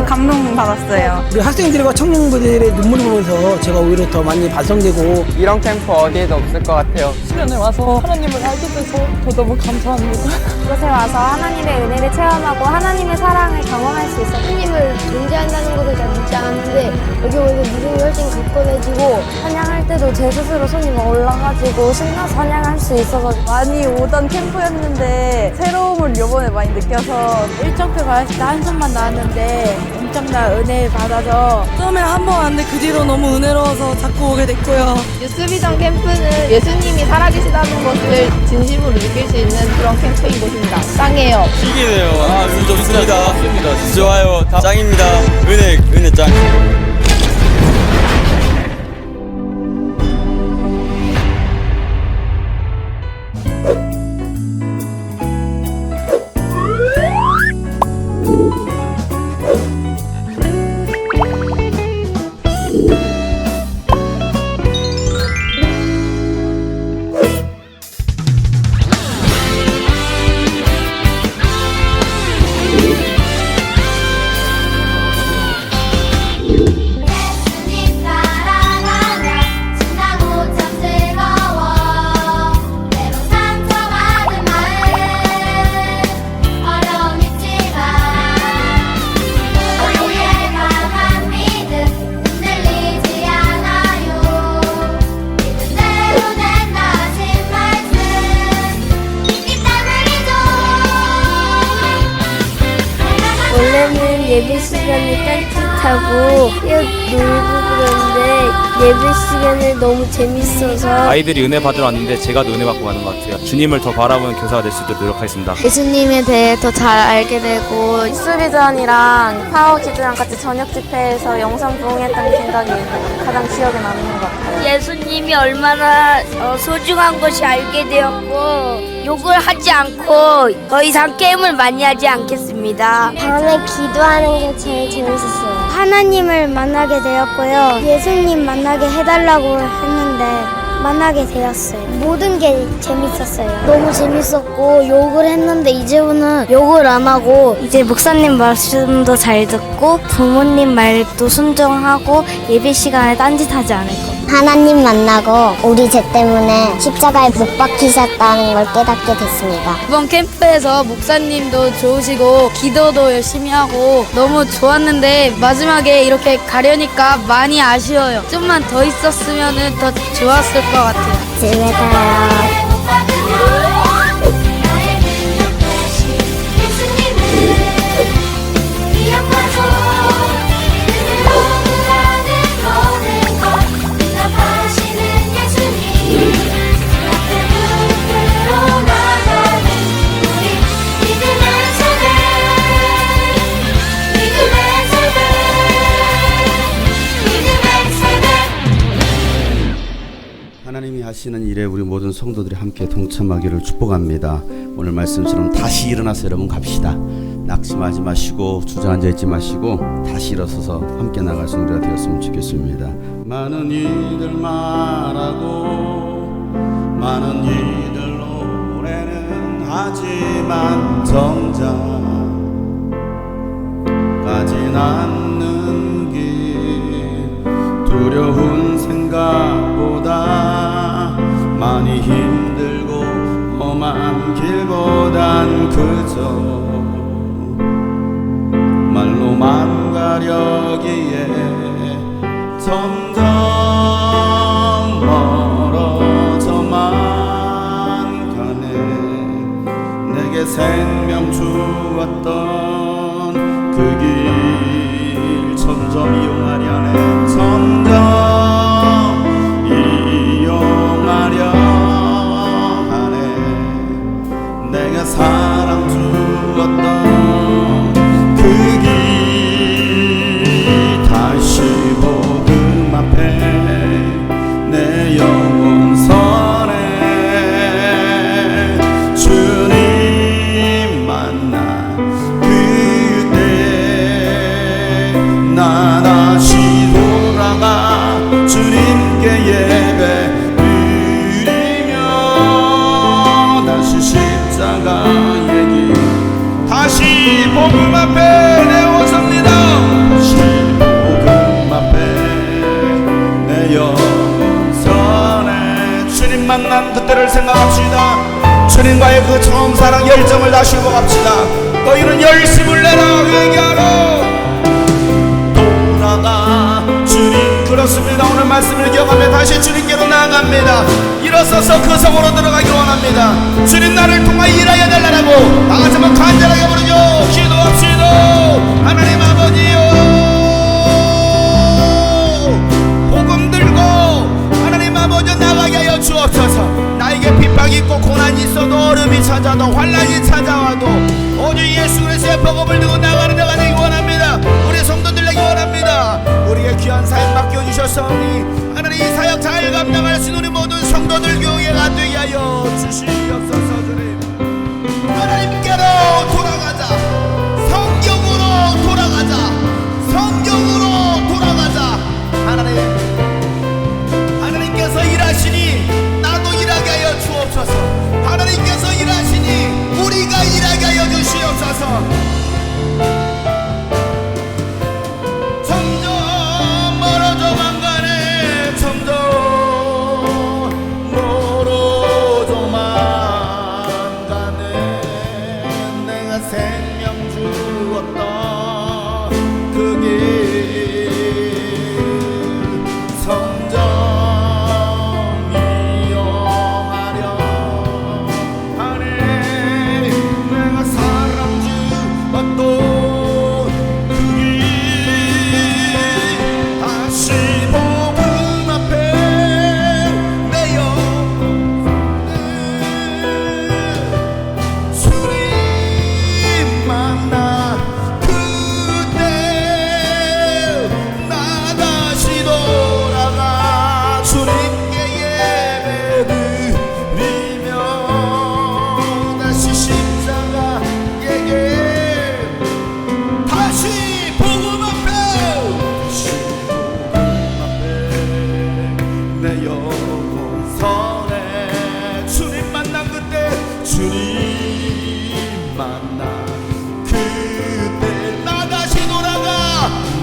감동 받았어요. 우리 학생들과 청년들의 눈물을 보면서 제가 오히려 더 많이 반성되고 이런 캠프 어디에도 없을 것 같아요. 수련회 와서 하나님을 알게 돼서 더 너무 감사합니다. 이곳에 와서 하나님의 은혜를 체험하고 하나님의 사랑을 경험할 수 있어요. 하나님을 존재한다는 것을 잘 믿지 않았는데 여기 오니까 믿음이 훨씬 굳건해지고 찬양할 때도 제 스스로 손이 막 올라가지고 신나서 찬양할 수 있어서 많이 오던 캠프였는데 새로움을 이번에 많이 느껴서 일정표 받았을 때 한숨만 나왔는데 엄청난 은혜 받아서 처음에 한 번 왔는데 그 뒤로 너무 은혜로워서 자꾸 오게 됐고요. 유스비전 캠프는 예수님이 살아계시다는 것을 진심으로 느낄 수 있는 그런 캠프인 곳입니다. 짱이에요. 짱이네요. 아, 좋습니다. 좋아요. 짱입니다. 은혜 짱. 예배 시간에 딴짓하고 뛰어놀고 그러는데 예배 시간에 너무 재밌어서 아이들이 은혜 받으러 왔는데 제가 더 은혜 받고 가는 것 같아요. 주님을 더 바라보는 교사가 될 수 있도록 노력하겠습니다. 예수님에 대해 더 잘 알게 되고 유스비전이랑 파워키즈랑 같이 저녁 집회에서 영상 부흥했던 생각이 가장 기억에 남는 것 같아요. 예수님이 얼마나 소중한 것이 알게 되었고 욕을 하지 않고 더 이상 게임을 많이 하지 않겠습니다. 밤에 기도하는 게 제일 재밌었어요. 하나님을 만나게 되었고요. 예수님 만나게 해달라고 했는데 만나게 되었어요. 모든 게 재밌었어요. 너무 재밌었고 욕을 했는데 이제는 욕을 안 하고 이제 목사님 말씀도 잘 듣고 부모님 말도 순종하고 예배 시간에 딴짓하지 않을 거예요. 하나님 만나고 우리 죄 때문에 십자가에 못 박히셨다는 걸 깨닫게 됐습니다. 이번 캠프에서 목사님도 좋으시고 기도도 열심히 하고 너무 좋았는데 마지막에 이렇게 가려니까 많이 아쉬워요. 좀만 더 있었으면 더 좋았을 것 같아요. 집에 가요. 하나님이 하시는 일에 우리 모든 성도들이 함께 동참하기를 축복합니다. 오늘 말씀처럼 다시 일어나서 여러분 갑시다. 낙심하지 마시고 주저앉아 있지 마시고 다시 일어서서 함께 나갈 성도가 되었으면 좋겠습니다. 많은 이들 말하고 많은 이들 노래는 하지만 정작 가진 않는 길 두려운 생각보다 많이 힘들고 험한 길보단 그저 말로만 가려기에 점점 멀어져만 가네. 내게 생명 주었던 그 길 점점 이용하려 하네. 점점 이용하려 하네. 내가 사랑 주었던 그 길 다시 복음 앞에 내 영혼 선에 주님 만나 그때 나 다시 돌아가 주님께 예배 드리며 다시 십자가 얘기 다시 복음 앞에 내어섭니다. 다시 복음 앞에 내 영선에 주님 만난 그때를 생각합시다. 주님과의 그 처음 사랑 열정을 다시 회복합시다. 너희는 열심을 내라 회개하러 돌아가 주님. 그렇습니다. 오늘 말씀을 기억하며 다시 주님께로 나아갑니다. 일어서서 그 성으로 들어가기 원합니다. 주님 나를 통하여 일하여 달라고 다같이 한번 간절하게 부르죠. 기도합시다. 하나님 아버지요, 복음 들고 하나님 아버지 나가게 하여 주옵소서. 나에게 핍박이 있고 고난이 있어도 어려움이 찾아도 환난이 찾아와도 오직 예수 그리스도의 복음을 들고 나가는 자가 되기 원합니다. 우리 성도들 되기 원합니다. 우리의 귀한 사역 맡겨주셨사오니 하나님 이 사역 잘 감당할 수 있는 우리 모든 성도들 교회가 되게 하여 주시옵소서. 주님 하나님께로 돌아가자. 성경으로 돌아가자.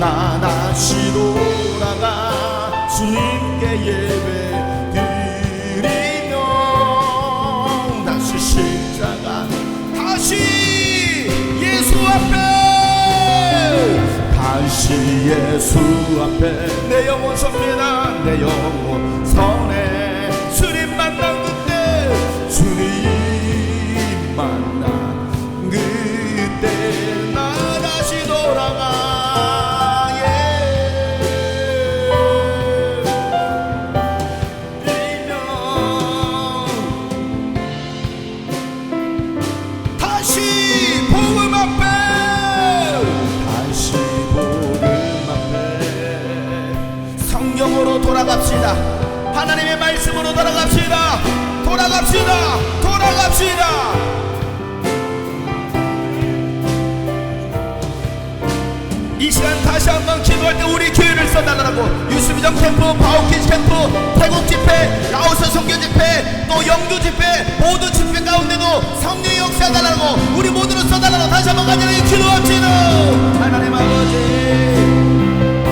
나 다시 돌아가 주님께 예배 드리며 다시 십자가 다시 예수 앞에 다시 예수 앞에 내 영혼 섭니다 내 영혼 선에 주님 만난 그때 주님 만난 그때 나 다시 돌아가 예리며 다시 복음 앞에 다시 복음 앞에 성경으로 돌아갑시다 하나님의 말씀으로 돌아갑시다 돌아갑시다 돌아갑시다 이 시간 다시 한번 기도할 때 우리 교회를 써달라고 유스비전 캠프, 바우키즈 캠프, 태국 집회, 라오스 선교 집회, 또 영주 집회 모든 집회 가운데도 성령의 역사해달라고 우리 모두를 써달라고 다시 한번 간절히 기도합시다. 하나님 아버지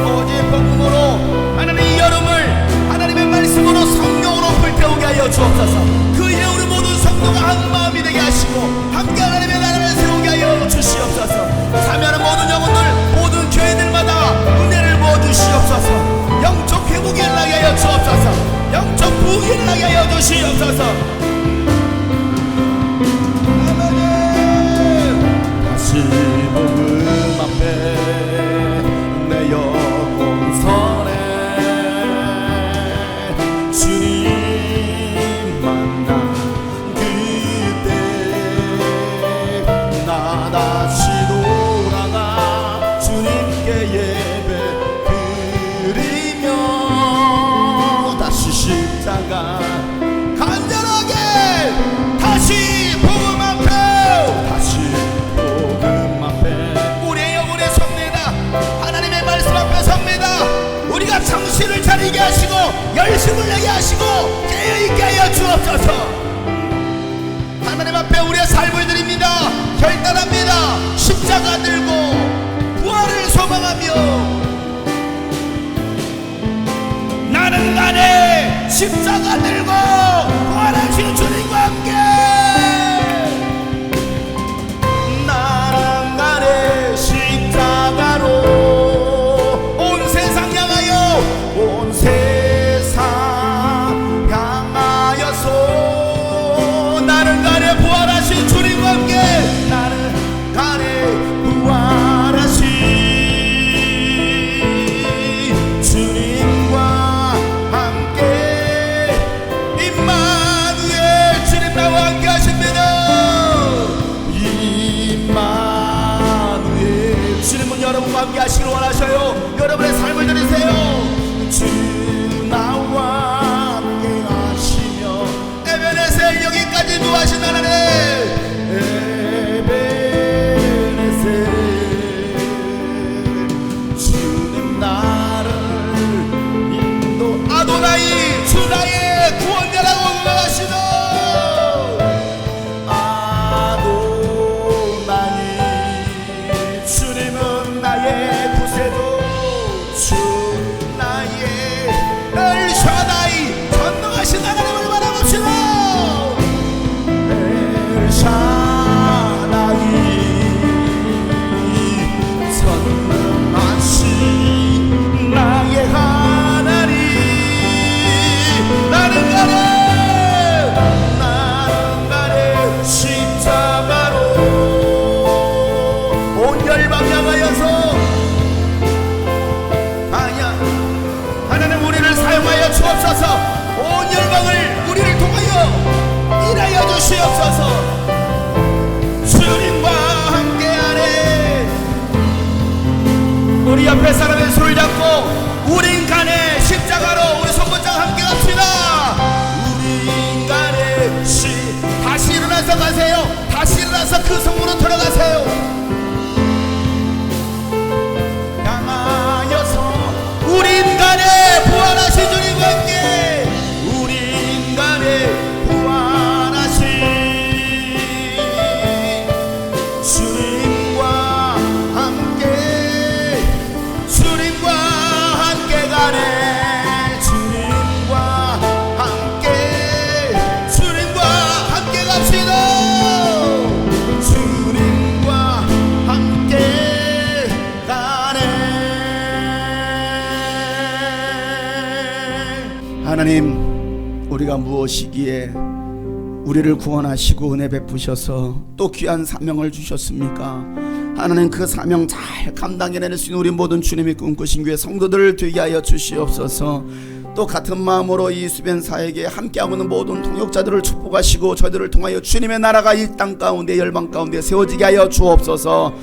오직 복음으로 하나님 이 여름을 하나님의 말씀으로 성령으로 불태우게 하여 주옵소서. 그 일에 우리 모든 성도가 한 마음이 되게 하시고 함께 하나님의 나라를 세우게 하여 주시옵소서. 참여하는 모든 영혼들 모든 교회들마다 은혜를 부어주시옵소서. 영적 회복이 일어나게 하여 주옵소서. 영적 부흥이 일어나게 하여 주시옵소서. 아멘. 다시 복음 앞에 내 영혼 선에 주님 만난 그때 나 다시 돌아가 주님께 예배 드리며 다시 십자가 간절하게 다시 복음 앞에 다시 복음 앞에 우리의 영혼에 섭니다. 하나님의 말씀 앞에 섭니다. 우리가 정신을 차리게 하시고 열심을 내게 하시고 깨어있게 하여 주옵소서. 하나님 앞에 우리의 삶을 드립니다. 결단합니다. 십자가 들고 부활을 소망하며 나는 간에 십자가 들고 부활하신 주님과 함께 나는 간에 십자가로 온 세상 향하여 온 세상 향하여서 나는 간에 부활하신 주님과 함께 나는 간에 부활하신 주님과 함께 임마누엘 주님 나와 함께 하십니다. 임마누엘 주님은 여러분과 함께 하시길 원하셔요. 여러분의 삶을 드리세요. 주 나와 함께 하시며 에베네셀 여기까지 누하신 하나님 에베네셀 주님 나를 인도 아도나이 주 나의 구원자라고 고백하시는 아도나이 주님은 나의 구세주 주 나의 엘샤다이 전능하신 하나님을 바라봅시다. 엘샤다이 전능하신 나의 하나님 나는 가네 십자가로 온 열방 향하여서 하나님 우리를 사용하여 주옵소서. 온 열방을 우리를 통하여 일하여 주시옵소서. 주님과 함께하네. 우리 옆에 사람의 손을 잡고 우린 가네 십자가로 우리 손붙잡고 함께 갑시다. 우린 가네 다시 일어나서 가세요. 다시 일어나서 그 성으로 들어가세요. 향하여서 우린 가네 부활하신 주님과 함께 우린 가네 부활하신 주님과 함께 주 하나님, 우리가 무엇이기에 우리를 구원하시고 은혜 베푸셔서 또 귀한 사명을 주셨습니까? 하나님, 그 사명 잘 감당해낼 수 있는 우리 모든 주님이 꿈꾸신 교회 성도들을 되게 하여 주시옵소서. 또 같은 마음으로 이 수변사에게 함께하고 있는 모든 동역자들을 축복하시고 저희들을 통하여 주님의 나라가 이 땅 가운데 열방 가운데 세워지게 하여 주옵소서.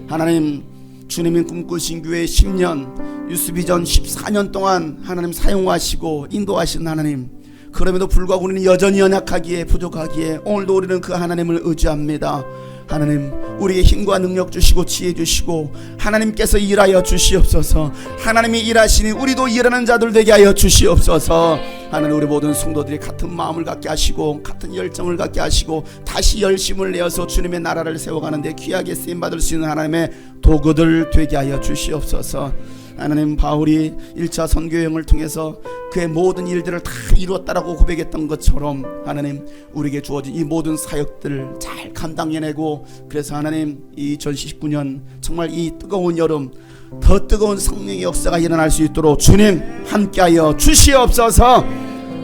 하나님, 주님이 꿈꾸신 교회 10년 유스비전 14년 동안 하나님 사용하시고 인도하신 하나님, 그럼에도 불구하고 우리는 여전히 연약하기에 부족하기에 오늘도 우리는 그 하나님을 의지합니다. 하나님, 우리의 힘과 능력 주시고 지혜 주시고 하나님께서 일하여 주시옵소서. 하나님이 일하시니 우리도 일하는 자들 되게 하여 주시옵소서. 하나님, 우리 모든 성도들이 같은 마음을 갖게 하시고 같은 열정을 갖게 하시고 다시 열심을 내어서 주님의 나라를 세워가는데 귀하게 쓰임받을 수 있는 하나님의 도구들 되게 하여 주시옵소서. 하나님, 바울이 1차 선교여행을 통해서 그의 모든 일들을 다 이루었다라고 고백했던 것처럼 하나님, 우리에게 주어진 이 모든 사역들을 잘 감당해내고, 그래서 하나님, 이 2019년 정말 이 뜨거운 여름 더 뜨거운 성령의 역사가 일어날 수 있도록 주님 함께하여 주시옵소서.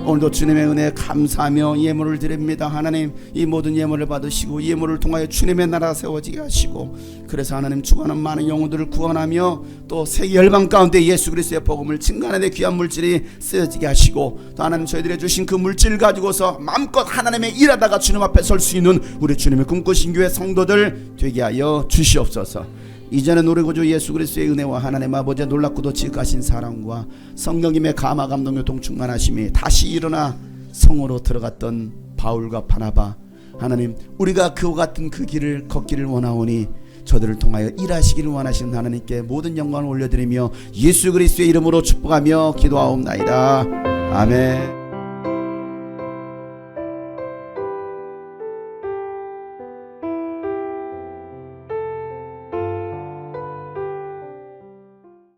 오늘도 주님의 은혜에 감사하며 예물을 드립니다. 하나님, 이 모든 예물을 받으시고 이 예물을 통하여 주님의 나라 세워지게 하시고, 그래서 하나님, 죽어가는 많은 영혼들을 구원하며 또 세계 열방 가운데 예수 그리스도의 복음을 증거하는 데 귀한 물질이 쓰여지게 하시고, 또 하나님, 저희들이 주신 그 물질 가지고서 마음껏 하나님의 일하다가 주님 앞에 설 수 있는 우리 주님의 꿈꾸신 교회 성도들 되게 하여 주시옵소서. 이제는 우리 구주 예수 그리스도의 은혜와 하나님 아버지의 놀랍고도 지극하신 사랑과 성령님의 감화 감동의 동충만하심이 다시 일어나 성으로 들어갔던 바울과 바나바, 하나님, 우리가 그와 같은 그 길을 걷기를 원하오니 저들을 통하여 일하시기를 원하시는 하나님께 모든 영광을 올려드리며 예수 그리스도의 이름으로 축복하며 기도하옵나이다. 아멘.